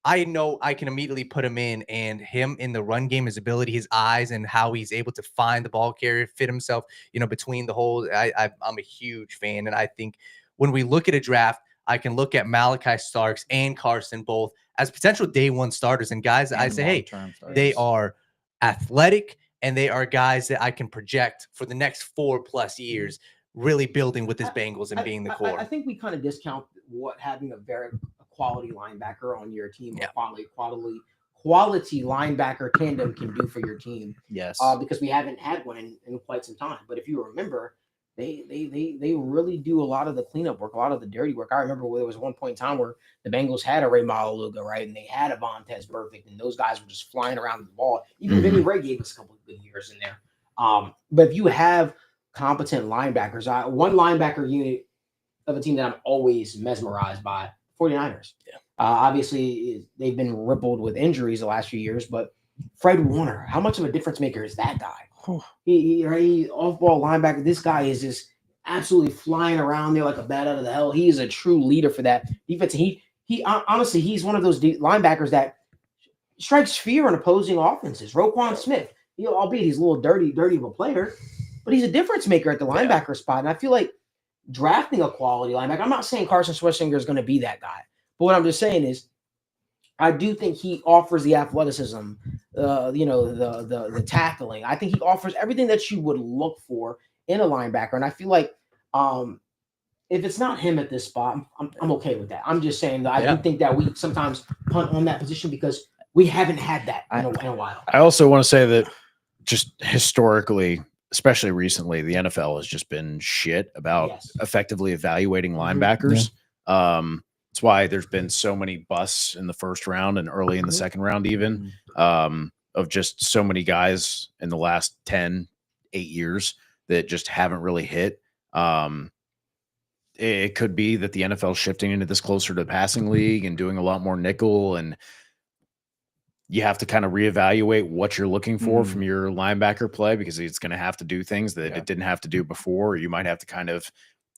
I know I can immediately put him in, and him in the run game, his ability, his eyes, and how he's able to find the ball carrier, fit himself, between the holes. I'm a huge fan. And I think when we look at a draft, I can look at Malachi Starks and Carson both as potential day one starters. And guys, I say, hey, they are athletic, and they are guys that I can project for the next 4+ years, really building with this Bengals and being the core. I think we kind of discount what having a very quality linebacker on your team, quality linebacker tandem can do for your team. Yes. Because we haven't had one in quite some time. But if you remember, they really do a lot of the cleanup work, a lot of the dirty work. I remember there was one point in time where the Bengals had a Ray Malaluga, right? And they had a Vontez Burfict, and those guys were just flying around the ball. Even Vinny Ray gave us a couple of good years in there. But if you have competent linebackers, one linebacker unit of a team that I'm always mesmerized by, 49ers. Yeah. Obviously, they've been rippled with injuries the last few years, but Fred Warner, how much of a difference maker is that guy? He off-ball linebacker. This guy is just absolutely flying around there like a bat out of the hell. He is a true leader for that defense. He honestly, he's one of those linebackers that strikes fear in opposing offenses. Roquan Smith, albeit he's a little dirty of a player, but he's a difference maker at the linebacker spot. And I feel like drafting a quality linebacker, I'm not saying Carson Schwarzenegger is going to be that guy, but what I'm just saying is I do think he offers the athleticism, the tackling. I think he offers everything that you would look for in a linebacker. And I feel like if it's not him at this spot, I'm okay with that. I'm just saying that I do think that we sometimes punt on that position because we haven't had that in a while. I also want to say that just historically, especially recently, the NFL has just been shit about effectively evaluating linebackers. That's why there's been so many busts in the first round and early in the second round, even of just so many guys in the last 8 years that just haven't really hit. It could be that the NFL is shifting into this closer to passing league and doing a lot more nickel, and you have to kind of reevaluate what you're looking for from your linebacker play, because it's going to have to do things that it didn't have to do before. Or you might have to kind of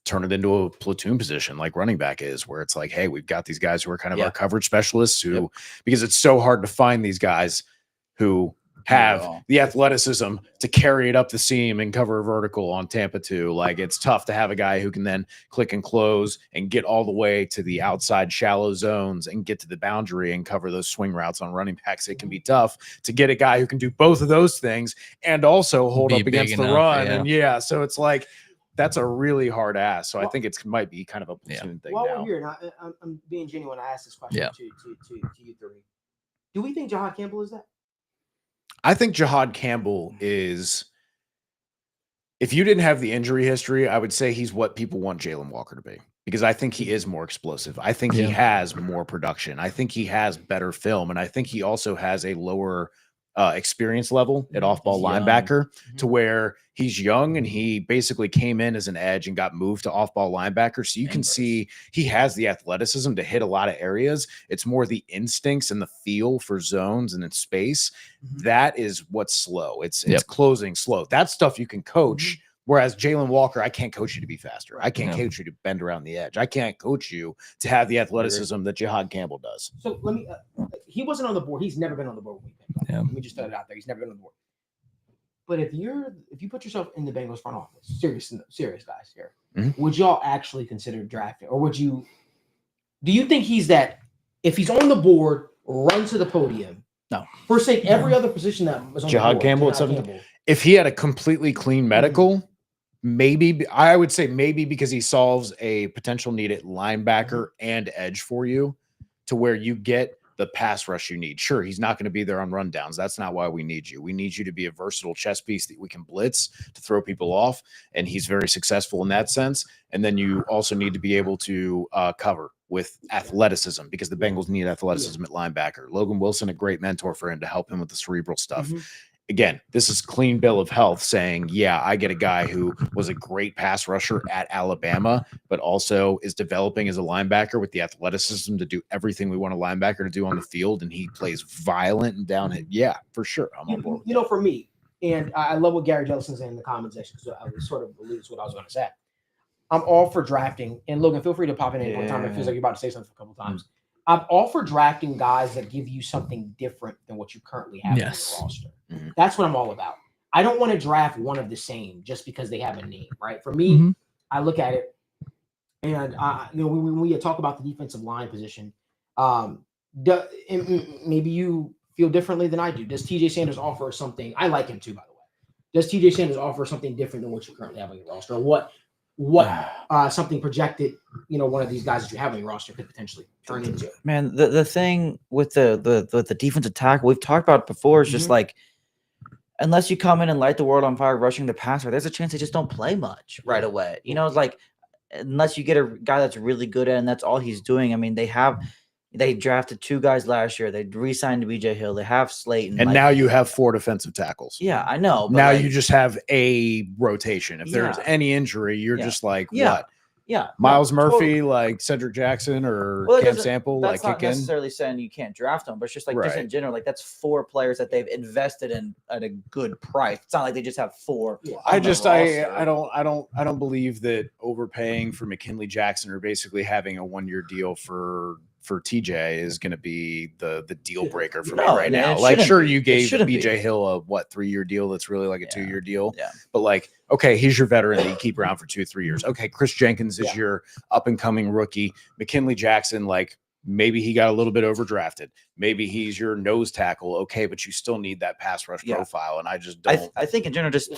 turn it into a platoon position like running back is, where it's like, hey, we've got these guys who are kind of our coverage specialists who, because it's so hard to find these guys who have the athleticism to carry it up the seam and cover a vertical on Tampa 2. Like, it's tough to have a guy who can then click and close and get all the way to the outside shallow zones and get to the boundary and cover those swing routes on running backs. It can be tough to get a guy who can do both of those things and also hold up against the run. And so it's like, that's a really hard ask. So I think it might be kind of a platoon thing. While now. we're here, and I'm being genuine, I asked this question to you three. Do we think Jahad Campbell is that? I think Jahad Campbell is, if you didn't have the injury history, I would say he's what people want Jalen Walker to be, because I think he is more explosive. I think he has more production. I think he has better film. And I think he also has a lower experience level at off-ball linebacker, to where he's young and he basically came in as an edge and got moved to off-ball linebacker. So you can see he has the athleticism to hit a lot of areas. It's more the instincts and the feel for zones and in space. That is what's slow. It's closing slow. That stuff you can coach. Whereas Jalen Walker, I can't coach you to be faster. I can't coach you to bend around the edge. I can't coach you to have the athleticism that Jahad Campbell does. So let me, he wasn't on the board. He's never been on the board. Let me just throw it out there. He's never been on the board. But if you put yourself in the Bengals front office, serious guys here, would y'all actually consider drafting, or do you think he's that, if he's on the board, run to the podium? No. For sake every other position that was on Jahad the board. Campbell at 17. If he had a completely clean medical, maybe, I would say maybe, because he solves a potential need at linebacker and edge for you, to where you get the pass rush you need. Sure, he's not going to be there on rundowns. That's not why we need you. We need you to be a versatile chess piece that we can blitz to throw people off, and he's very successful in that sense. And then you also need to be able to cover with athleticism, because the Bengals need athleticism at linebacker. Logan Wilson, a great mentor for him to help him with the cerebral stuff. again, this is clean bill of health saying, yeah, I get a guy who was a great pass rusher at Alabama, but also is developing as a linebacker with the athleticism to do everything we want a linebacker to do on the field, and he plays violent and down hit. Yeah, for sure. I'm on board. You know, for me, and I love what Gary Jellison's saying in the comment section, because I was sort of alludes to what I was going to say. I'm all for drafting, and Logan, feel free to pop in any time. It feels like you're about to say something a couple times. I'm all for drafting guys that give you something different than what you currently have in your roster. That's what I'm all about. I don't want to draft one of the same just because they have a name, right? For me, I look at it, and you know, when we talk about the defensive line position, maybe you feel differently than I do. Does TJ Sanders offer something? I like him too, by the way. Does TJ Sanders offer something different than what you currently have on your roster? Or what something projected, you know, one of these guys that you have on your roster could potentially turn into? Man, the thing with the defensive tackle we've talked about before is just like, unless you come in and light the world on fire rushing the passer, there's a chance they just don't play much right away. You know, it's like, unless you get a guy that's really good at it and that's all he's doing. I mean, they drafted 2 guys last year. They re-signed BJ Hill. They have Slayton. And now you have 4 defensive tackles. Yeah, I know. But now you just have a rotation. If there's any injury, you're just like, what? Yeah. Miles Murphy, like Cedric Jackson or Cam Sample, that's like not kick in. necessarily saying you can't draft them, but it's just like just in general, like that's 4 players that they've invested in at a good price. It's not like they just have 4. I don't believe that overpaying for McKinley Jackson or basically having a 1-year deal for TJ is going to be the deal breaker for me right now. Like, sure, you gave BJ Hill a 3-year deal that's really like a 2-year deal. Yeah. But like, okay, he's your veteran that you keep around for 2-3 years. Okay, Chris Jenkins is your up and coming rookie. McKinley Jackson, like, maybe he got a little bit overdrafted. Maybe he's your nose tackle. Okay, but you still need that pass rush profile. And I just don't. I think in general, just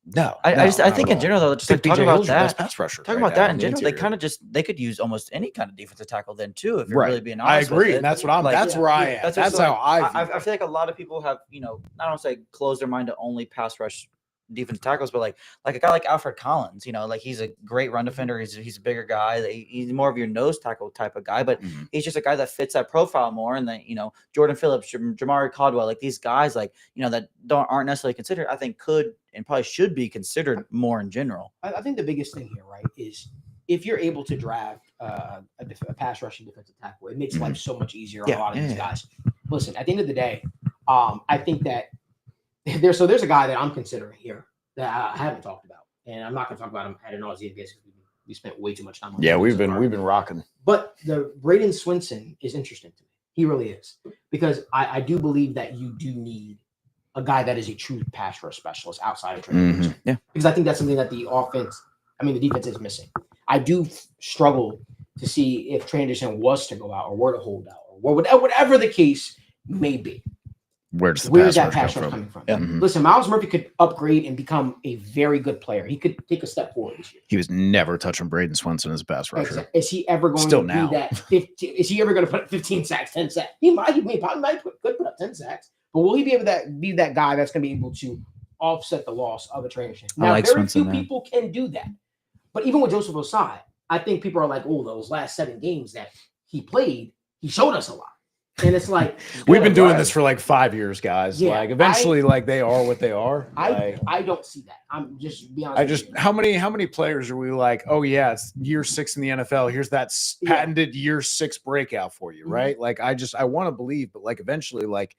no. I think in general, though, just like talking about that pass rusher. Talking about that in general, they kind of they could use almost any kind of defensive tackle then too. If you're really being honest, I agree, with and that's what I'm. Like, that's where I am. That's how I feel like a lot of people have, you know, I don't say close their mind to only pass rush defensive tackles, but like a guy like Alfred Collins, you know, like he's a great run defender. He's a bigger guy. He's more of your nose tackle type of guy, but he's just a guy that fits that profile more. And then, you know, Jordan Phillips, Jamari Caldwell, like these guys, like, you know, that aren't necessarily considered, I think could and probably should be considered more in general. I think the biggest thing here, right, is if you're able to draft a pass rushing defensive tackle, it makes life so much easier on a lot of these guys. Listen, at the end of the day, I think that there's a guy that I'm considering here that I haven't talked about, and I'm not going to talk about him ad nauseam because we spent way too much time on. Yeah, we've been rocking. But the Braden Swinson is interesting to me. He really is, because I do believe that you do need a guy that is a true pass rush specialist outside of Trey. Yeah, because I think that's something that the defense is missing. I do struggle to see if Trey Anderson was to go out or were to hold out or whatever the case may be. Where's that pass rush coming from? Yeah. Listen, Miles Murphy could upgrade and become a very good player. He could take a step forward this year. He was never touching Braden Swinson as a pass rusher. Exactly. Is he ever going to be that 15? Is he ever going to put 15 sacks, 10 sacks? He probably could put up 10 sacks, but will he be able to be that guy that's going to be able to offset the loss of a Trey Anderson? Now, very few people can do that. But even with Joseph Ossai, I think people are like, oh, those last 7 games that he played, he showed us a lot. And it's like, we've been doing this for like 5 years, guys. Yeah, like eventually, like they are what they are. I don't see that. I'm just be honest. How many players are we like? Oh yeah, it's year 6 in the NFL. Here's that patented year 6 breakout for you, right? Like I want to believe, but like eventually, like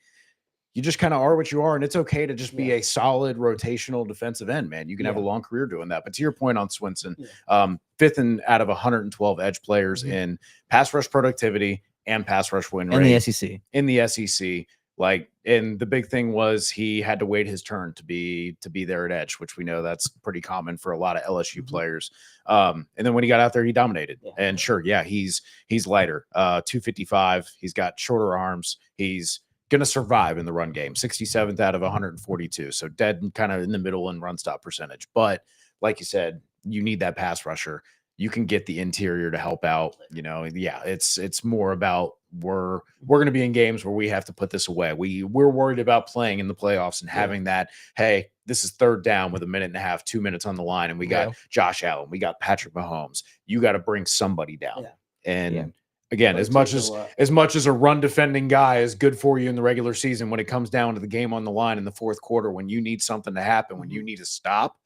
you just kind of are what you are, and it's okay to just be a solid rotational defensive end, man. You can have a long career doing that. But to your point on Swinson, 5th out of 112 edge players in pass rush productivity and pass rush win rate in the SEC. Like, and the big thing was he had to wait his turn to be there at edge, which we know that's pretty common for a lot of LSU players. And then when he got out there, he dominated. And sure, he's lighter, 255. He's got shorter arms. He's going to survive in the run game. 67th out of 142. So dead and kind of in the middle in run stop percentage. But like you said, you need that pass rusher. You can get the interior to help out, you know. Yeah, it's more about we're going to be in games where we have to put this away. We're worried about playing in the playoffs and having that, hey, this is 3rd down with 1.5 minutes, 2 minutes on the line, and we got Josh Allen, we got Patrick Mahomes. You got to bring somebody down. And again, But as it much takes as a run defending guy is good for you in the regular season, when it comes down to the game on the line in the fourth quarter, when you need something to happen, when you need to stop,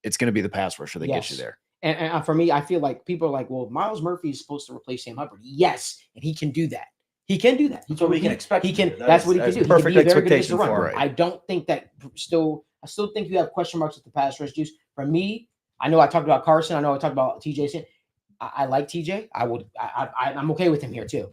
it's going to be the pass rusher that gets you there. And for me, I feel like people are like, well, Miles Murphy is supposed to replace Sam Hubbard. Yes, and he can do that. He can do that. That's what we can expect. He can. That's what he can do. Perfect he can be a very good expectation run. for it. I don't think that I still think you have question marks at the pass rush juice. For me, I know I talked about Carson. I know I talked about TJ. I like TJ. I'm okay with him here too.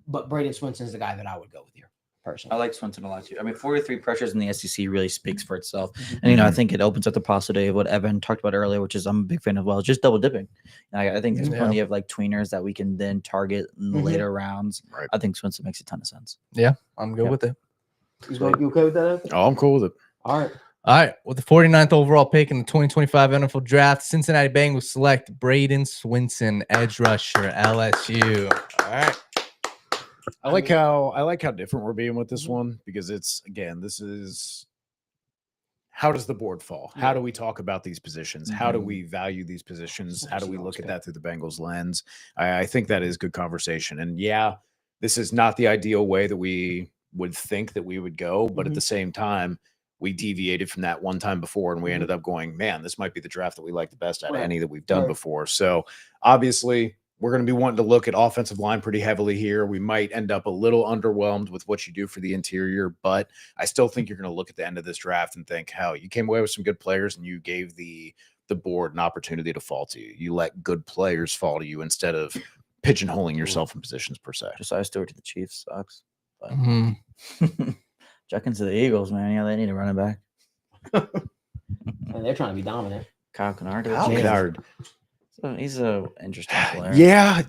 But Braden Swinson's the guy that I would go with here personally. I like Swinson a lot too. I mean, 43 pressures in the SEC really speaks for itself. And, I think it opens up the possibility of what Evan talked about earlier, which is I'm a big fan of, just double dipping. I think there's plenty of like tweeners that we can then target in the later rounds. Right. I think Swinson makes a ton of sense. Yeah, I'm good with it. You okay with that? Oh, I'm cool with it. All right. All right, with the 49th overall pick in the 2025 NFL Draft, Cincinnati Bengals select Braden Swinson, edge rusher, LSU. All right. I like how different we're being with this one, because this is how does the board fall? How do we talk about these positions? How do we value these positions? How do we look at that through the Bengals lens? I think that is good conversation. And yeah, this is not the ideal way that we would think that we would go, but at the same time, we deviated from that one time before, and we ended up going, man, this might be the draft that we like the best out of any that we've done before. So obviously we're going to be wanting to look at offensive line pretty heavily here. We might end up a little underwhelmed with what you do for the interior, but I still think you're going to look at the end of this draft and think, how you came away with some good players and you gave the board an opportunity to fall to you. You let good players fall to you instead of pigeonholing yourself in positions per se. Josiah Stewart to the Chiefs sucks. But Jenkins to the Eagles, man. Yeah, they need a running back. And they're trying to be dominant. Kyle Kennard. So he's an interesting player. Yeah.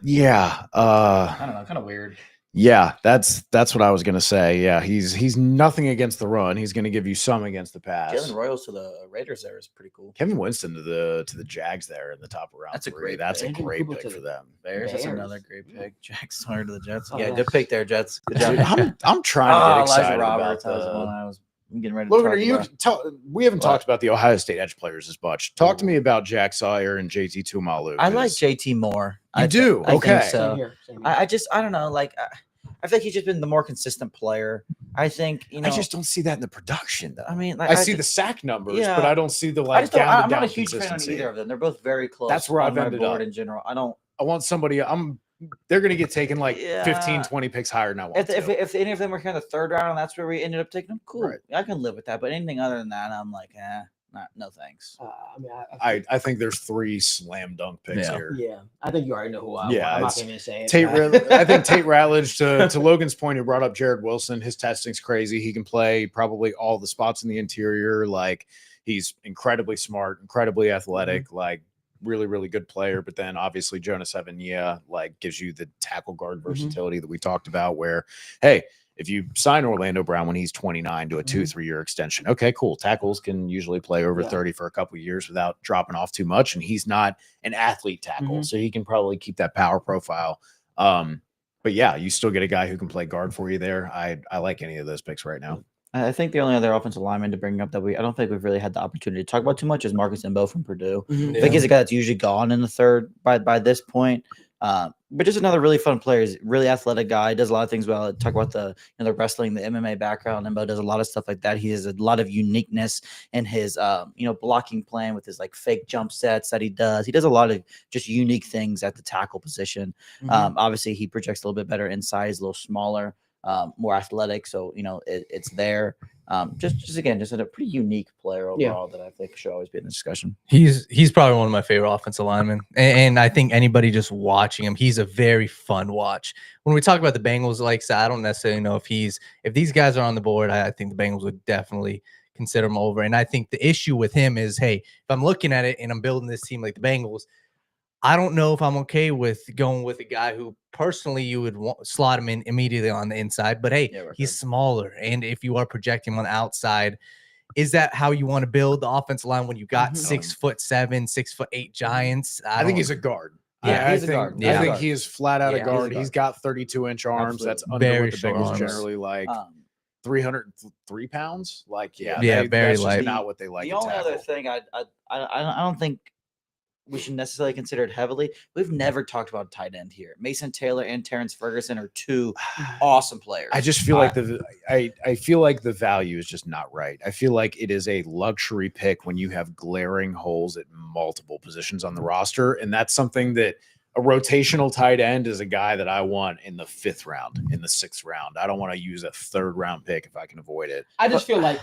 I don't know, kind of weird. Yeah, that's what I was gonna say. Yeah, he's nothing against the run. He's gonna give you some against the pass. Jalen Royals to the Raiders there is pretty cool. Kevin Winston to the Jags there in the top of round. That's a three. great That's pick. a great pick for them. Bears. That's another great pick. Jack Sawyer to the Jets. Oh, Yeah, nice. good pick there, Jets. Good job. Dude, I'm trying to get excited Elijah Roberts. about That was one the. I was getting ready to Logan, talk about. we haven't talked about the Ohio State edge players as much. Talk to me about Jack Sawyer and JT Tumalu. I like JT more. You do? I Okay. think so. Same here. I don't know. Like, I think he's just been the more consistent player. I think, I just don't see that in the production, though. I mean, like, I see the sack numbers, yeah. but I don't see the I'm not a down huge fan of consistency. either of them. They're both very close. That's where on I've my ended board up. in general. I want somebody. They're going to get taken like 15, 20 picks higher than I want. If any of them were here in the third round and that's where we ended up taking them, cool. Right. I can live with that. But anything other than that, I'm like, no thanks. I think there's 3 slam dunk picks here. Yeah, I think you already know who I want. Yeah, I'm not it's going to say it. I think Tate Ratledge, to Logan's point, who brought up Jared Wilson, his testing's crazy. He can play probably all the spots in the interior. Like, he's incredibly smart, incredibly athletic, like really, really good player. But then obviously Jonas Evan, like gives you the tackle guard versatility that we talked about, where, hey, if you sign Orlando Brown when he's 29 to a 2-3 year extension, okay, cool. Tackles can usually play over 30 for a couple of years without dropping off too much. And he's not an athlete tackle, so he can probably keep that power profile. But yeah, you still get a guy who can play guard for you there. I like any of those picks right now. I think the only other offensive lineman to bring up that I don't think we've really had the opportunity to talk about too much is Marcus Imbo from Purdue. I think he's a guy that's usually gone in the third by this point. But just another really fun player. He's a really athletic guy. Does a lot of things well. Talk about the wrestling, the MMA background. Imbo does a lot of stuff like that. He has a lot of uniqueness in his blocking plan with his like fake jump sets that he does. He does a lot of just unique things at the tackle position. Obviously, he projects a little bit better inside. He's a little smaller, more athletic. So it's there. Just a pretty unique player overall that I think should always be in the discussion. He's probably one of my favorite offensive linemen, and I think anybody just watching him, he's a very fun watch. When we talk about the Bengals, like I said, I don't necessarily know if these guys are on the board. I think the Bengals would definitely consider him over. And I think the issue with him is, hey, if I'm looking at it and I'm building this team like the Bengals, I don't know if I'm okay with going with a guy who personally you would slot him in immediately on the inside. But hey, he's smaller. And if you are projecting him on the outside, is that how you want to build the offensive line when you got 6'7", 6'8" giants? I think he's a guard. Yeah, he's a guard. I think he is flat out a guard. He's got 32-inch arms. Absolutely. That's under Very what the short Bengals arms. generally like. 303 pounds. Like, very that's light. just not what they like. The only other thing I don't think we should necessarily consider it heavily. We've never talked about tight end here. Mason Taylor and Terrence Ferguson are two awesome players. I just feel like I feel like the value is just not right. I feel like it is a luxury pick when you have glaring holes at multiple positions on the roster, and that's something that a rotational tight end is a guy that I want in the 5th round, in the 6th round. I don't want to use a 3rd round pick if I can avoid it. I just feel like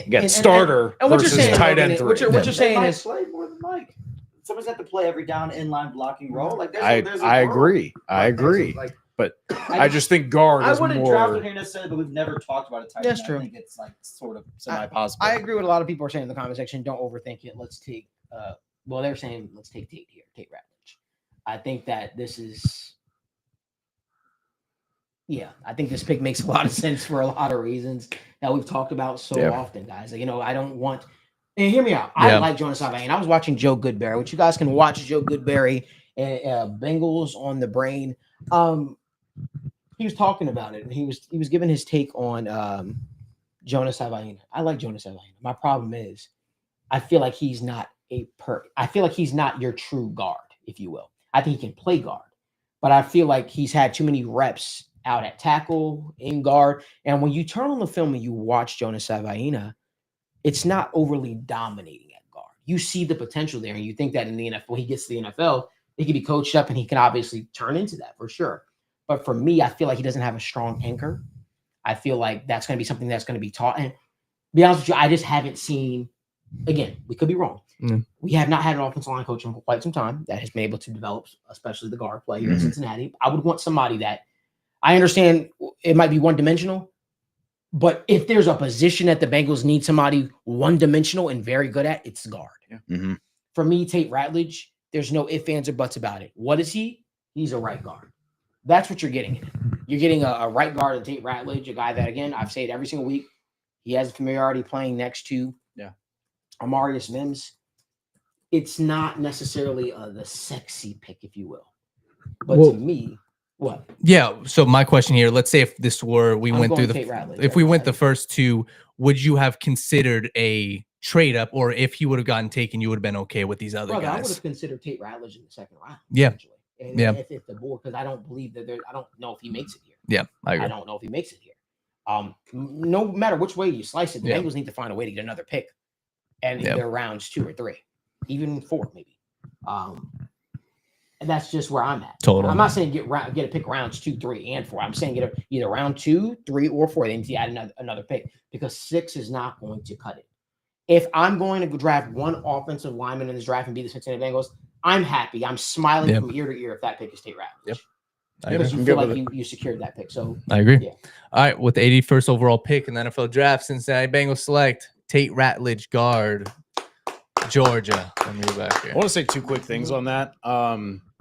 get starter and what you're versus saying, tight Logan, end 3. what you're saying is play more than Mike. Someone's got to play every down inline blocking role. Like I agree. I agree. But I just think guard I is wouldn't draft more. it here necessarily, but we've never talked about a tight end. That's true. I think it's like sort of semi-possible. I agree with a lot of people are saying in the comment section. Don't overthink it. Let's take. Well, they're saying let's take Tate here. Tate Ratledge. I think that this is. Yeah, I think this pick makes a lot of sense for a lot of reasons that we've talked about so often, guys. Like, I don't want. And hear me out. I like Jonas Savane. I was watching Joe Goodberry, which you guys can watch Joe Goodberry and Bengals on the Brain. He was talking about it, and he was giving his take on Jonas Savane. I like Jonas Savane. My problem is, I feel like he's not I feel like he's not your true guard, if you will. I think he can play guard, but I feel like he's had too many reps out at tackle, in guard, and when you turn on the film and you watch Jonas Savane, it's not overly dominating at guard. You see the potential there, and you think that in the NFL, when he gets to the NFL, he can be coached up and he can obviously turn into that for sure. But for me, I feel like he doesn't have a strong anchor. I feel like that's going to be something that's going to be taught. And to be honest with you, I just haven't seen, again, we could be wrong. We have not had an offensive line coach in quite some time that has been able to develop, especially the guard play here in Cincinnati. I would want somebody that, I understand it might be one-dimensional, but if there's a position that the Bengals need somebody one-dimensional and very good at, it's guard. Mm-hmm. For me, Tate Ratledge, there's no ifs, ands, or buts about it. What is he? He's a right guard. That's what you're getting. You're getting a right guard in Tate Ratledge, a guy that, again, I've said every single week, he has familiarity playing next to Amarius Mims. It's not necessarily the sexy pick, if you will. But to me, what? Yeah. So my question here, let's say if this were, we went through if we went the first two, would you have considered a trade up, or if he would have gotten taken, you would have been okay with these other guys? I would have considered Tate Ratledge in the 2nd round. Yeah. And if the board, because I don't believe that I don't know if he makes it here. Yeah, I agree. I don't know if he makes it here. No matter which way you slice it, the Bengals need to find a way to get another pick, and either rounds 2 or 3, even 4 maybe. And that's just where I'm at. Totally. I'm not saying get a pick rounds 2, 3, and 4. I'm saying get either round 2, 3, or 4. They need to add another pick because 6 is not going to cut it. If I'm going to draft one offensive lineman in this draft and be the Cincinnati Bengals, I'm happy. I'm smiling from ear to ear if that pick is Tate Ratledge. Yep. Because you feel like you secured that pick. So I agree. Yeah. All right. With the 81st overall pick in the NFL draft, Cincinnati Bengals select Tate Ratledge, guard, Georgia. Let me go back here. I want to say 2 quick things on that.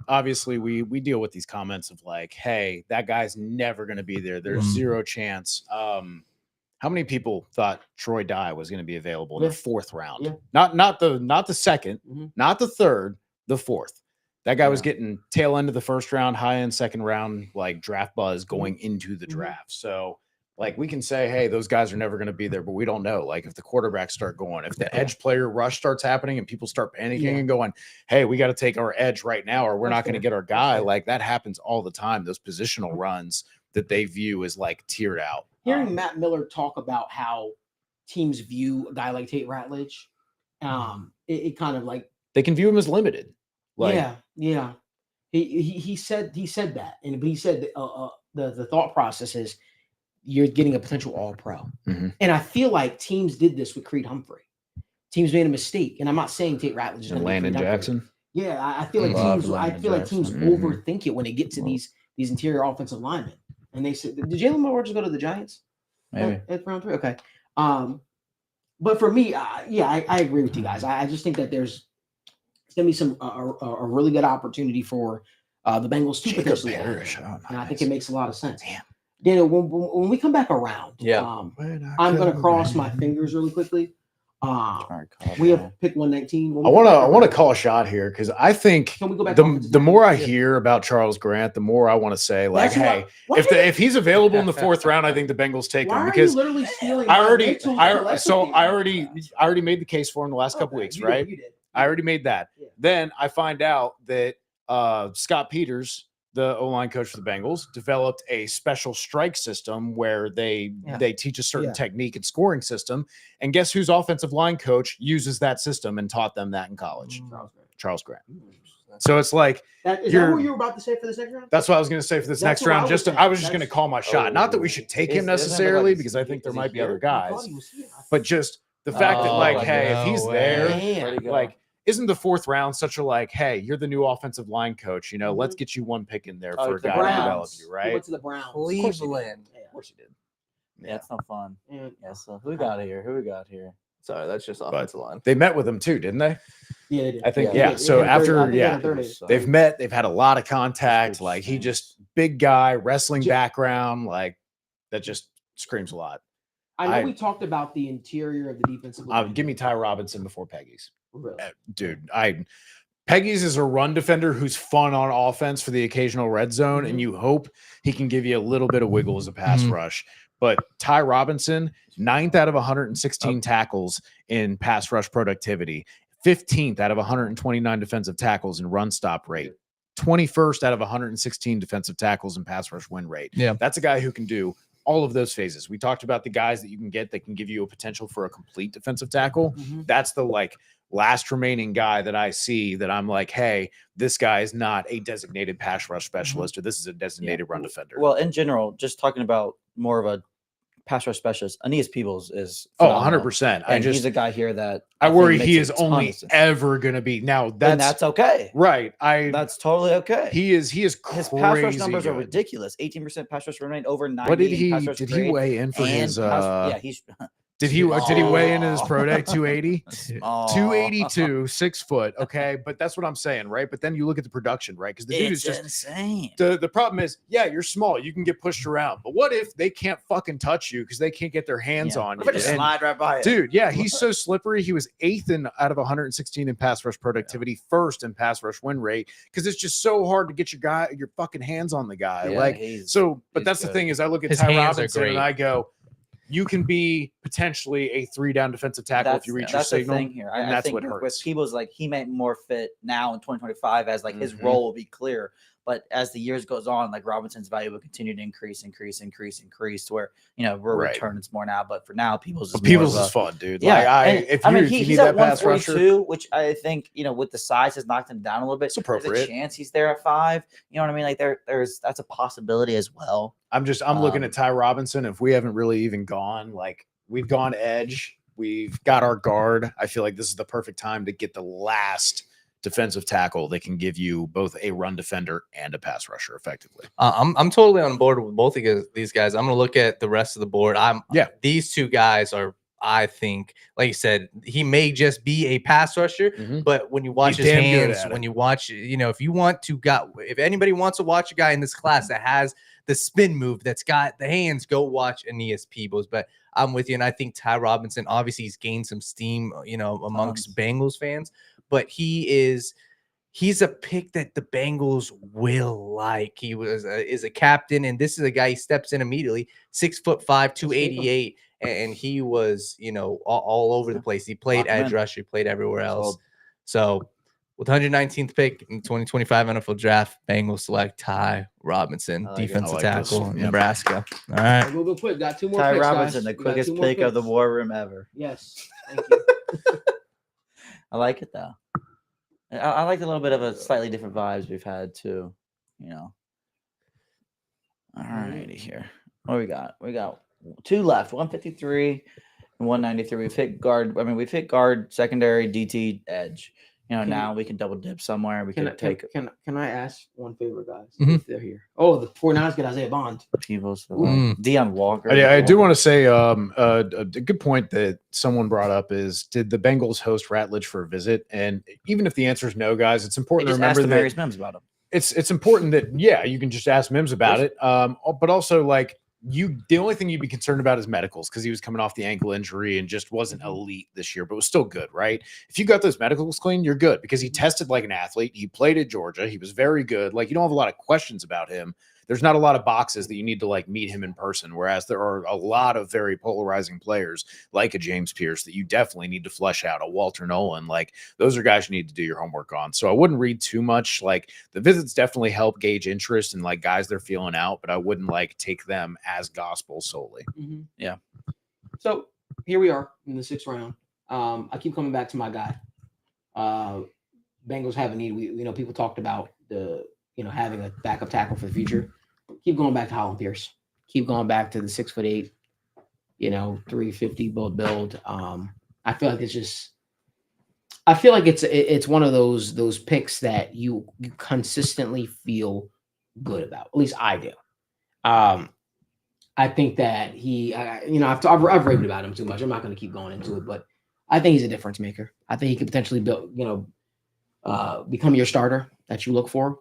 Obviously, we deal with these comments of like, hey, that guy's never going to be there. There's zero chance. How many people thought Troy Dye was going to be available in the 4th round? Yeah. Not the 2nd, not the 3rd, the 4th. That guy was getting tail end of the 1st round, high end 2nd round, like draft buzz going into the draft. So like we can say, hey, those guys are never going to be there, but we don't know. Like if the quarterbacks start going, if the edge player rush starts happening and people start panicking and going, hey, we got to take our edge right now, or we're not going to get our guy. Like that happens all the time. Those positional runs that they view as like tiered out. Hearing Matt Miller talk about how teams view a guy like Tate Ratledge, it kind of like they can view him as limited. Like, yeah. He said that, but he said the thought process is you're getting a potential All-Pro, and I feel like teams did this with Creed Humphrey. Teams made a mistake, and I'm not saying Tate Ratledge is and Landon Jackson. Yeah, I feel like teams overthink it when they get to these interior offensive linemen, and they said, "Did Jalen Moore just go to the Giants?" Maybe at round 3. Okay, but for me, I agree with you guys. I just think that there's going to be a really good opportunity for the Bengals to potentially. And I think it makes a lot of sense. Damn. Daniel, when we come back around, I'm going to cross my fingers really quickly. We have pick 119. I want to call a shot here because I think the more I hear about Charles Grant, the more I want to say like, hey, if he's available in the 4th round, I think the Bengals take him because literally stealing I already made the case for him the last couple weeks, right? I already made that. Yeah. Then I find out that Scott Peters, the O-line coach for the Bengals, developed a special strike system where they teach a certain technique and scoring system. And guess whose offensive line coach uses that system and taught them that in college? Charles Grant. So it's like is that what you were about to say for this next round? That's what I was going to say for this next round. I was just going to call my shot. Not that we should take him necessarily, because I think there might be other guys, but just the fact that, like, hey, if he's there, like, isn't the fourth round such a like, hey, you're the new offensive line coach, you know, let's get you one pick in there for a guy to develop you, right? He went to the Browns. Cleveland. Of course he did. Yeah, it's no fun. Yeah, so who we got here? Sorry, that's just offensive line. They met with him too, didn't they? Yeah, they did. I think, Yeah. So after, They've met, they've had a lot of contact. Like, he just big guy, wrestling background, like that just screams a lot. I know we talked about the interior of the defensive line. Give me Ty Robinson before Peggy's. Really? Dude, Peggy's is a run defender who's fun on offense for the occasional red zone, and you hope he can give you a little bit of wiggle as a pass rush. But Ty Robinson, 9th out of 116 tackles in pass rush productivity, 15th out of 129 defensive tackles in run stop rate, 21st out of 116 defensive tackles in pass rush win rate. Yeah. That's a guy who can do all of those phases. We talked about the guys that you can get that can give you a potential for a complete defensive tackle. That's the last remaining guy that I see that I'm like, hey, this guy is not a designated pass rush specialist, or this is a designated run defender. Well, in general, just talking about more of a pass rush specialist, Aeneas Peebles is 100%. He's a guy here that I worry he is only ever going to be. Now that's okay, right? That's totally okay. He is his pass rush numbers are ridiculous. 18% pass rush rate over 90. What did he weigh in for his? Did he weigh in his pro day 280? 282, 6 foot. Okay, but that's what I'm saying, right? But then you look at the production, right? Because the dude is just insane. The problem is, yeah, you're small, you can get pushed around, but what if they can't fucking touch you because they can't get their hands on you? Slide right by it. Dude, yeah, he's so slippery. He was 8th out of 116 in pass rush productivity, 1st in pass rush win rate, because it's just so hard to get your fucking hands on the guy. But that's the thing is, I look at Ty Robinson and I go, you can be potentially a 3-down defensive tackle if you reach your signal. Thing here. And I that's think what hurts. With Peebles, like, he might more fit now in 2025 as like his role will be clear. But as the years goes on, like, Robinson's value will continue to increase to where, you know, we're returning more now. But for now, Peebles is fun, dude. Yeah, if you he's need at that pass rusher, which I think, you know, with the size has knocked him down a little bit. It's appropriate. There's a chance he's there at 5. You know what I mean? Like, that's a possibility as well. I'm looking at Ty Robinson. If we haven't really even gone, like, we've gone edge, we've got our guard. I feel like this is the perfect time to get the last defensive tackle that can give you both a run defender and a pass rusher effectively. I'm totally on board with both of these guys. I'm going to look at the rest of the board. These two guys are, I think, like you said, he may just be a pass rusher, but when you watch his hands, when you watch, you know, if anybody wants to watch a guy in this class that has the spin move, that's got the hands, go watch Aeneas Peebles. But I'm with you, and I think Ty Robinson, obviously, he's gained some steam, you know, amongst Bengals fans, but he's a pick that the Bengals will like. He is a captain, and this is a guy, he steps in immediately, 6'5", 288, and he was, you know, all over the place. He played edge rusher, he played everywhere else. So with 119th pick in the 2025 NFL Draft, Bengals select Ty Robinson, defensive tackle, Nebraska. All right. We'll go quick. Got 2 more Ty picks, Robinson, guys. the quickest pick of the war room ever. Yes. Thank you. I like it, though. I like a little bit of a slightly different vibes we've had, too. You know. All righty here. What we got? We got 2 left, 153 and 193. We've hit guard, secondary, DT, edge. You know, now we can double dip somewhere. Can I ask one favor, guys? If they're here. Oh, the 49ers get Isaiah Bond. People's Deion Walker. I do want to say a good point that someone brought up is, did the Bengals host Ratledge for a visit? And even if the answer is no, guys, it's important to remember that Marius Mims about him. It's important that you can just ask Mims about it. But also, like, the only thing you'd be concerned about is medicals, because he was coming off the ankle injury and just wasn't elite this year, but was still good, right? If you got those medicals clean, you're good, because he tested like an athlete. He played at Georgia. He was very good. Like, you don't have a lot of questions about him. there's not a lot of boxes that you need to like meet him in person. Whereas there are a lot of very polarizing players like a James Pierce that you definitely need to flesh out. A Walter Nolan, like those are guys you need to do your homework on. So I wouldn't read too much. Like the visits definitely help gauge interest in like guys they're feeling out, but I wouldn't like take them as gospel solely. Mm-hmm. Yeah. So here we are in the 6th round. I keep coming back to my guy. Bengals have a need. People talked about having a backup tackle for the future. Keep going back to Holland Pierce. Keep going back to the 6'8", 350 build. I feel like it's one of those picks that you consistently feel good about. At least I do. I think that I've raved about him too much. I'm not going to keep going into it, but I think he's a difference maker. I think he could potentially become your starter that you look for.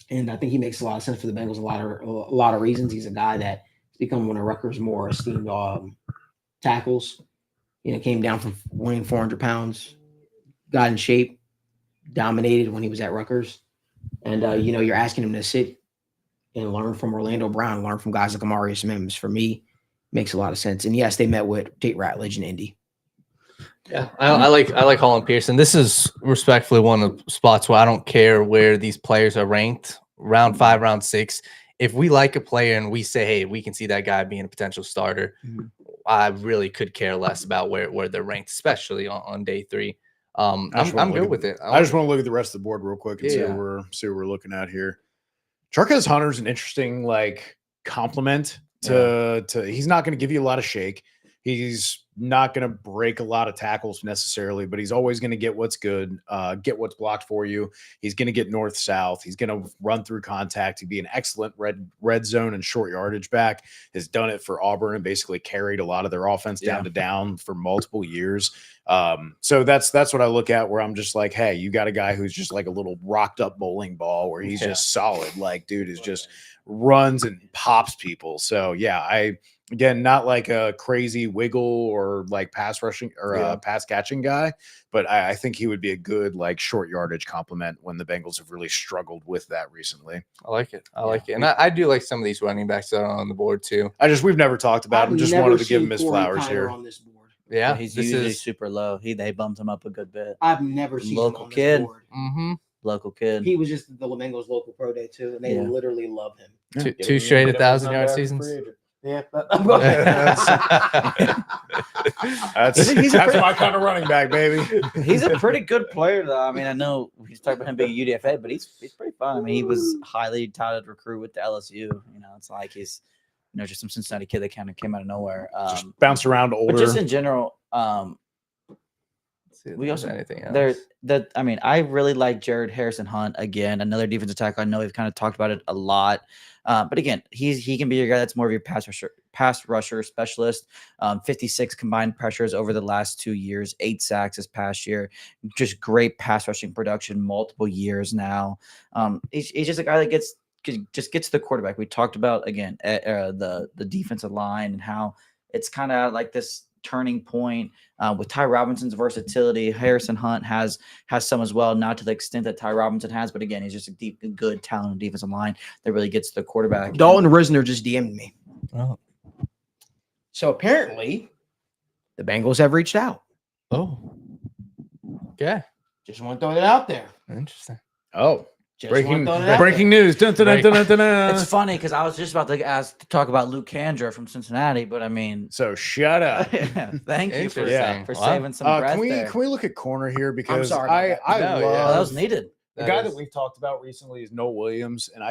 And I think he makes a lot of sense for the Bengals. A lot of reasons. He's a guy that's become one of Rutgers' more esteemed tackles. Came down from weighing 400 pounds, got in shape, dominated when he was at Rutgers. And, you're asking him to sit and learn from Orlando Brown, learn from guys like Amarius Mims. For me, makes a lot of sense. And yes, they met with Tate Ratledge in Indy. Yeah, I like Holland Pearson. This is respectfully one of the spots where I don't care where these players are ranked, round 5, round 6. If we like a player and we say, hey, we can see that guy being a potential starter, I really could care less about where they're ranked, especially on day 3. I'm good with it. I just want to look at the rest of the board real quick and see what we're looking at here. Charquez Hunter's an interesting compliment to he's not going to give you a lot of shake. He's not going to break a lot of tackles necessarily, but he's always going to get what's good, get what's blocked for you. He's going to get north-south. He's going to run through contact. He'd be an excellent red zone and short yardage back. Has done it for Auburn and basically carried a lot of their offense down to down for multiple years. So that's what I look at where I'm just like, hey, you got a guy who's just like a little rocked up bowling ball where he's just solid. Like, dude is just runs and pops people. So again, not like a crazy wiggle or like pass rushing or pass catching guy, but I think he would be a good like short yardage complement when the Bengals have really struggled with that recently. I like it. And I do like some of these running backs that are on the board too. We've never talked about him. Just wanted to give him his flowers here. On this board. Yeah, he's usually super low. They bumped him up a good bit. I've never seen local him on kid. this board. Mm-hmm. Local kid. He was just the Bengals local pro day too, and they literally love him. Two straight 1,000-yard seasons. Yeah, that's my kind of running back, baby. He's a pretty good player, though. I mean, I know he's talking about him being a UDFA, but he's pretty fun. I mean, he was highly touted recruit with the LSU. It's like he's just some Cincinnati kid that kind of came out of nowhere. Just bounced around older. But just in general, we also anything else. I really like Jared Harrison Hunt again, another defensive tackle. I know we've kind of talked about it a lot. But again, he can be your guy that's more of your pass rusher specialist. 56 combined pressures over the last 2 years, 8 sacks this past year. Just great pass rushing production, multiple years now. He's just a guy that gets to the quarterback. We talked about again the defensive line and how it's kind of like this turning point with Ty Robinson's versatility. Harrison Hunt has some as well, not to the extent that Ty Robinson has, but again, he's just a good talented defensive line that really gets to the quarterback. Dalton Risner just DM'd me. Oh. So apparently the Bengals have reached out. Oh. Okay. Just want to throw it out there. Interesting. Oh. Breaking news. Dun, dun, dun, dun, dun, dun. It's funny because I was just about to talk about Luke Kandra from Cincinnati, but I mean, so shut up. Thank you for Wow. saving some breath there. Can we look at corner here because I'm sorry I that was needed. The guy that we've talked about recently is Noah Williams, and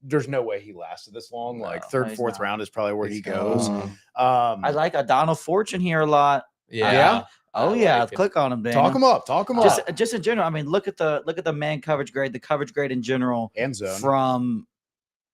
there's no way he lasted this long. Like third, fourth round is probably where he goes. I like Adonal Fortune here a lot. Yeah. Oh yeah, click on him, Dan. Talk him up. Just in general. I mean, look at the man coverage grade. The coverage grade in general and zone from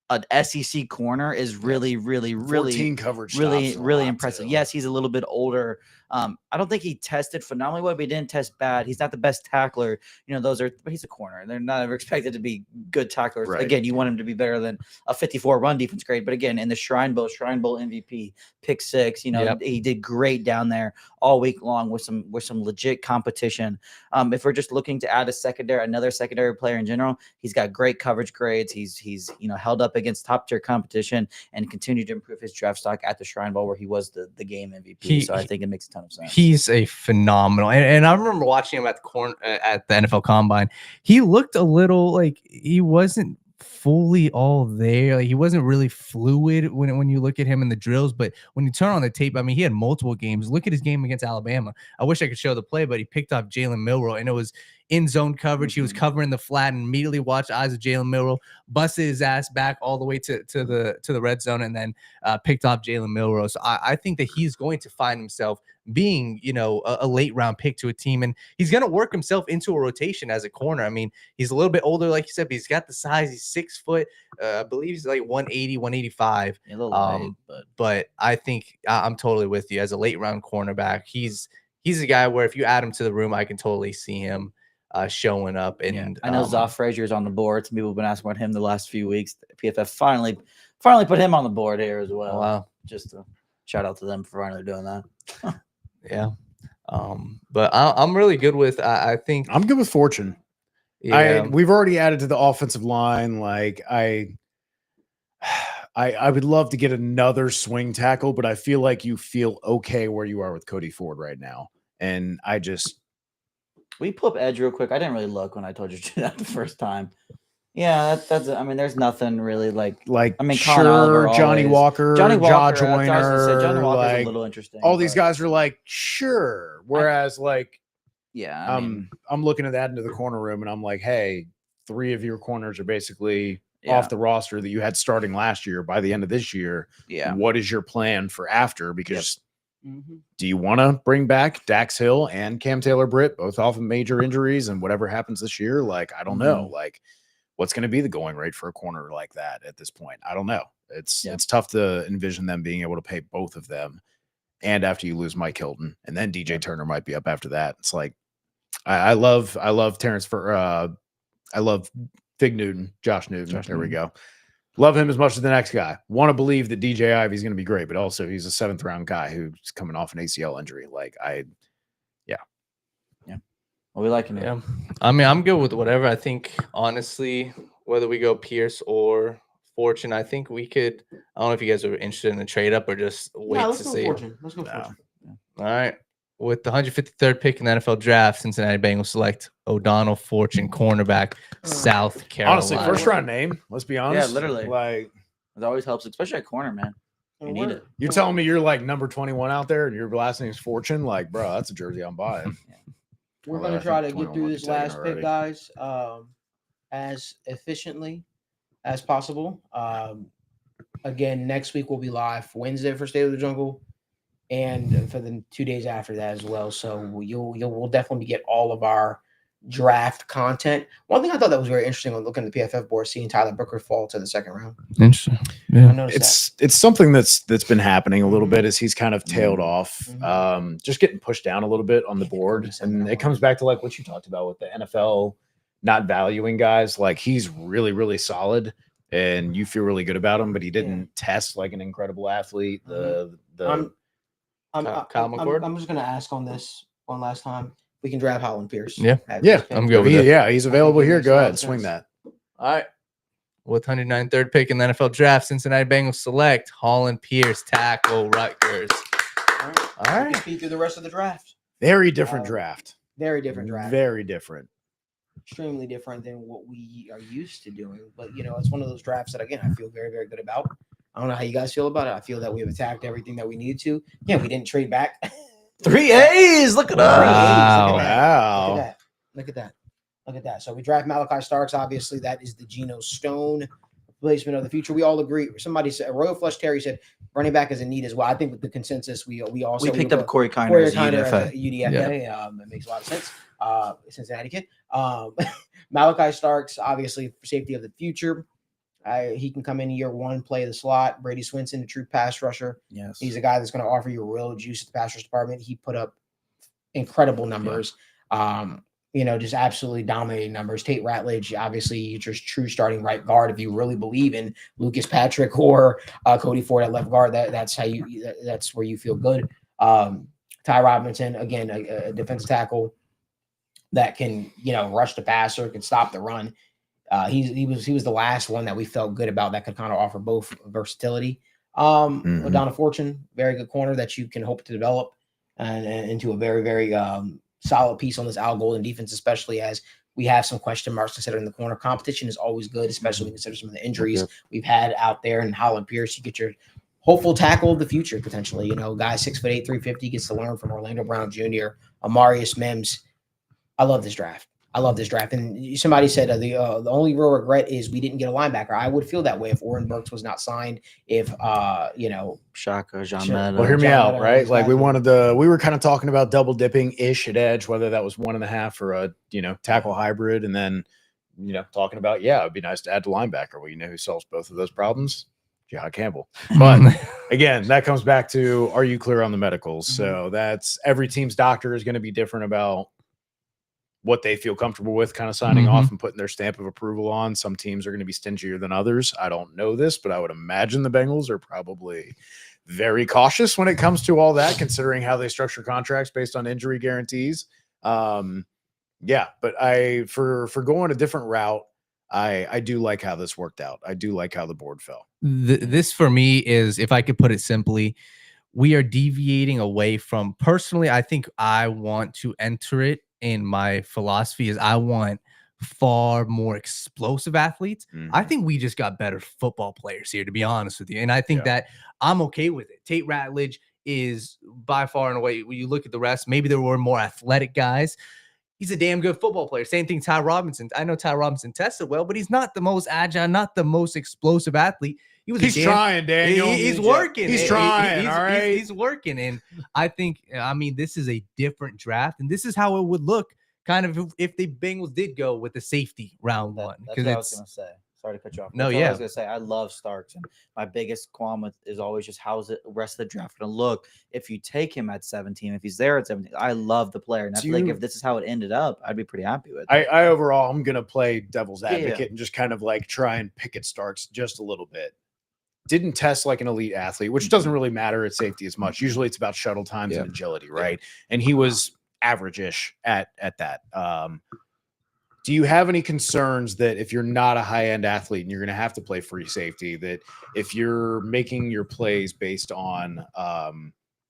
an SEC corner is really 14 coverage really impressive. Yes, he's a little bit older, I don't think he tested phenomenally well, but he didn't test bad. He's not the best tackler. But he's a corner. They're not ever expected to be good tacklers. Right. Again, you want him to be better than a 54 run defense grade. But again, in the Shrine Bowl MVP, pick 6, he did great down there all week long with some legit competition. If we're just looking to add another secondary player in general, he's got great coverage grades. He's held up against top tier competition and continued to improve his draft stock at the Shrine Bowl where he was the game MVP. So I think it makes a ton of sense. He's a phenomenal, and I remember watching him at the NFL Combine. He looked a little like he wasn't fully all there. Like he wasn't really fluid when you look at him in the drills, but when you turn on the tape, I mean, he had multiple games. Look at his game against Alabama. I wish I could show the play, but he picked off Jalen Milroe, and it was in zone coverage. He was covering the flat and immediately watched eyes of Jalen Milroe, busted his ass back all the way to the red zone, and then picked off Jalen Milroe. So I think that he's going to find himself being, a late round pick to a team, and he's going to work himself into a rotation as a corner. I mean, he's a little bit older, like you said, but he's got the size. He's 6 foot. I believe he's like 180, 185. A little light, but I think I'm totally with you as a late round cornerback. He's a guy where if you add him to the room, I can totally see him showing up. And I know Zoff Frazier's on the board. Some people have been asking about him the last few weeks. PFF finally put him on the board here as well. Wow. Just a shout out to them for finally doing that. Yeah. But I'm really good with, I think I'm good with Fortune. Yeah. We've already added to the offensive line. Like I would love to get another swing tackle, but I feel like you feel okay where you are with Cody Ford right now. And will you pull up edge real quick? I didn't really look when I told you to do that the first time. Yeah, that's. I mean, there's nothing really like. I mean, Colin Oliver, Johnny Walker, Jaw Joyner, Johnny Walker's like, a little interesting. all these guys are like, sure. Whereas, I'm looking at that into the corner room, and I'm like, hey, 3 of your corners are basically off the roster that you had starting last year. By the end of this year, what is your plan for after? Because do you want to bring back Dax Hill and Cam Taylor-Britt, both off of major injuries, and whatever happens this year? Like, I don't know. Like, what's going to be the going rate for a corner like that at this point? I don't know. It's tough to envision them being able to pay both of them. And after you lose Mike Hilton, and then DJ Turner might be up after that. It's like, I love Terrence I love Fig Newton, Josh Newton. There we go. Love him as much as the next guy. Want to believe that DJ Ivy's going to be great, but also he's a 7th round guy who's coming off an ACL injury. Well, we like him. Yeah. I mean, I'm good with whatever. I think, honestly, whether we go Pierce or Fortune, I think we could. I don't know if you guys are interested in the trade up or just wait to see. Let's go Fortune. All right. With the 153rd pick in the NFL draft, Cincinnati Bengals select O'Donnell Fortune, cornerback, South Carolina. Honestly, first round name. Let's be honest. Yeah, literally. Like, it always helps, especially at corner, man. You need it. You're telling me you're like number 21 out there, and your last name's Fortune? Like, bro, that's a jersey I'm buying. We're going to try to get through this last pick, guys, as efficiently as possible. Again, next week we'll be live Wednesday for State of the Jungle, and for the 2 days after that as well. So we'll definitely get all of our draft content. One thing I thought that was very interesting when looking at the PFF board, seeing Tyler Booker fall to the 2nd round. Interesting. Yeah. I noticed it's something that's been happening a little bit as he's kind of tailed off, just getting pushed down a little bit on the board. And it comes back to like what you talked about with the NFL not valuing guys. Like, he's really, really solid and you feel really good about him, but he didn't test like an incredible athlete. I'm just going to ask on this one last time. We can draft Holland Pierce. Yeah. I'm good with it. Yeah, he's available here. Go ahead, swing that. All right. With 193rd pick in the NFL draft, Cincinnati Bengals select Holland Pierce, tackle, Rutgers. All right. Speed through the rest of the draft. Very different draft. Very different draft. Very different. Extremely different than what we are used to doing. But, it's one of those drafts that, again, I feel very, very good about. I don't know how you guys feel about it. I feel that we have attacked everything that we needed to. Yeah, we didn't trade back. 3 A's. Look at us. Wow. Look at that. So we draft Malachi Starks. Obviously, that is the Geno Stone replacement of the future. We all agree. Somebody said, Royal Flush Terry said, running back is a need as well. I think with the consensus, we picked up Corey Kiner as a UDFA. That makes a lot of sense. Cincinnati kid. Malachi Starks, obviously, for safety of the future. He can come in year one, play the slot. Brady Swinson, the true pass rusher. Yes. He's a guy that's going to offer you real juice at the pass rush department. He put up incredible numbers. Just absolutely dominating numbers. Tate Ratledge, obviously, just true starting right guard. If you really believe in Lucas Patrick or Cody Ford at left guard, that's where you feel good. Ty Robinson, again, a defensive tackle that can, rush the passer, can stop the run. He was the last one that we felt good about that could kind of offer both versatility. O'Donnell Fortune, very good corner that you can hope to develop and into a very, very solid piece on this Al Golden defense, especially as we have some question marks considering the corner competition is always good, especially when you consider some of the injuries we've had out there. And Holland Pierce, you get your hopeful tackle of the future potentially. Guy 6'8", 350 gets to learn from Orlando Brown Jr., Amarius Mims. I love this draft. And somebody said the only real regret is we didn't get a linebacker. I would feel that way if Oren Burks was not signed. If Shaka, Jean Meta. Well, hear me out, right? Like we were kind of talking about double dipping ish at edge, whether that was 1.5 or a tackle hybrid, and then talking about it'd be nice to add the linebacker. Well, who solves both of those problems? Jihad Campbell. But again, that comes back to, are you clear on the medicals? So that's every team's doctor is going to be different about what they feel comfortable with kind of signing off and putting their stamp of approval on. Some teams are going to be stingier than others. I don't know this, but I would imagine the Bengals are probably very cautious when it comes to all that, considering how they structure contracts based on injury guarantees. But for going a different route, I do like how this worked out. I do like how the board fell. This for me is, if I could put it simply, we are deviating away from, personally, I think I want to enter it in my philosophy is I want far more explosive athletes. I think we just got better football players here, to be honest with you. And I think that I'm okay with it. Tate Ratledge is by far and away, when you look at the rest, maybe there were more athletic guys. He's a damn good football player. Same thing, Ty Robinson. I know Ty Robinson tested well, but he's not the most agile, not the most explosive athlete. He's trying, Daniel. He's working. He's trying. All right. He's working. And I think, this is a different draft. And this is how it would look kind of if the Bengals did go with the safety round one. That's what I was going to say. Sorry to cut you off. No, I was going to say, I love Starks. And my biggest qualm is always just how's the rest of the draft going to look if you take him at 17, if he's there at 17. I love the player. And I feel like if this is how it ended up, I'd be pretty happy with it. I overall, I'm going to play devil's advocate and just kind of like try and pick at Starks just a little bit. Didn't test like an elite athlete, which doesn't really matter at safety as much. Usually it's about shuttle times and agility, right? And he was average-ish at that. Do you have any concerns that if you're not a high-end athlete and you're going to have to play free safety, that if you're making your plays based on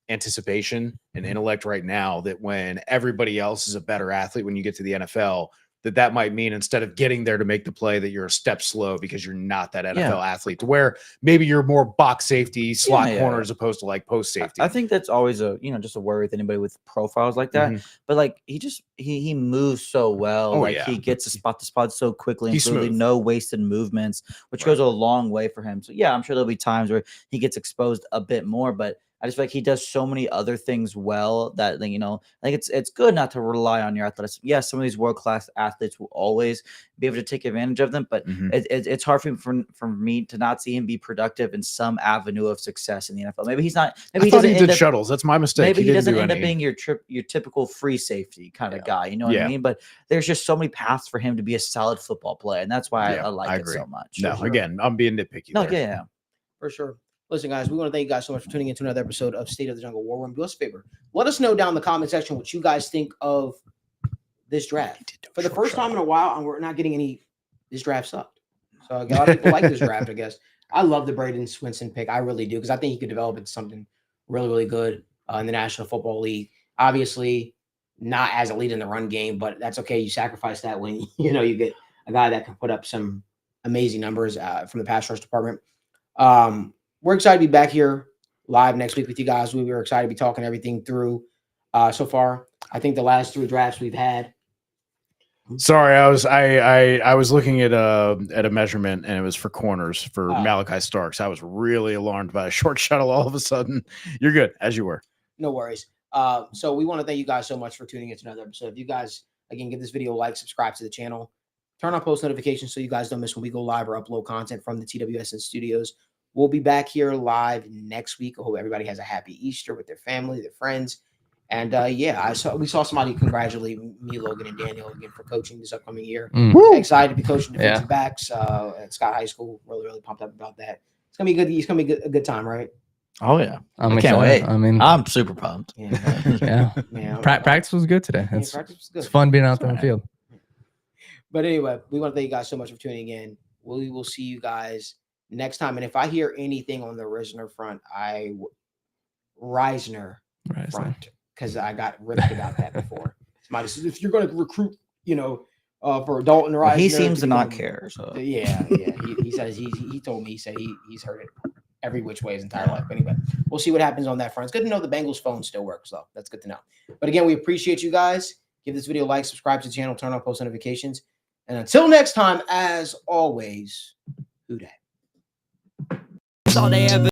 anticipation and intellect right now, that when everybody else is a better athlete when you get to the NFL, that might mean instead of getting there to make the play that you're a step slow because you're not that NFL athlete, to where maybe you're more box safety, slot corner as opposed to like post safety? I think that's always just a worry with anybody with profiles like that. But like he moves so well. He gets spot to spot so quickly and really no wasted movements, which goes a long way for him. So I'm sure there'll be times where he gets exposed a bit more, but I just feel like he does so many other things well that, I think it's good not to rely on your athleticism. Yes, some of these world-class athletes will always be able to take advantage of them, but it's hard for me to not see him be productive in some avenue of success in the NFL. Maybe he's not. Maybe he did shuttles. That's my mistake. Maybe he doesn't end up being your typical free safety kind of guy. You know what I mean? But there's just so many paths for him to be a solid football player, and that's why I like it so much. No, again, I'm being nitpicky. No, for sure. Listen, guys, we want to thank you guys so much for tuning into another episode of State of the Jungle War Room. Do us a favor. Let us know down in the comment section what you guys think of this draft. For the first time in a while, and we're not getting this draft sucked. So a lot of people like this draft, I guess. I love the Braden Swinson pick. I really do, because I think he could develop into something really, really good in the National Football League. Obviously, not as elite in the run game, but that's okay. You sacrifice that when you get a guy that can put up some amazing numbers from the pass rush department. We're excited to be back here live next week with you guys. We were excited to be talking everything through so far. I think the last 3 drafts we've had. Sorry, I was looking at a measurement, and it was for corners for Malachi Starks. I was really alarmed by a short shuttle all of a sudden. You're good, as you were. No worries. So we want to thank you guys so much for tuning into another episode. If you guys, again, give this video a like, subscribe to the channel, Turn on post notifications so you guys don't miss when we go live or upload content from the TWSN studios. We'll be back here live next week. I hope everybody has a happy Easter with their family, their friends. And we saw somebody congratulate me, Logan, and Daniel again for coaching this upcoming year. Excited to be coaching defensive backs at Scott High School. Really, really pumped up about that. It's gonna be good. It's gonna be a good time, right? Oh yeah, I can't wait. I'm super pumped. Practice was good today. Practice was good. It's fun being out there on the field. But anyway, we want to thank you guys so much for tuning in. We will see you guys next time. And if I hear anything on the Reisner front, Reisner front, because I got ripped about that before. Somebody says, if you're going to recruit, for Dalton Reisner, he seems to not care. So yeah. He says he told me he's heard it every which way his entire life. But anyway, we'll see what happens on that front. It's good to know the Bengals phone still works, though. That's good to know. But again, we appreciate you guys. Give this video a like, subscribe to the channel, turn on post notifications. And until next time, as always, who dat? That's all they ever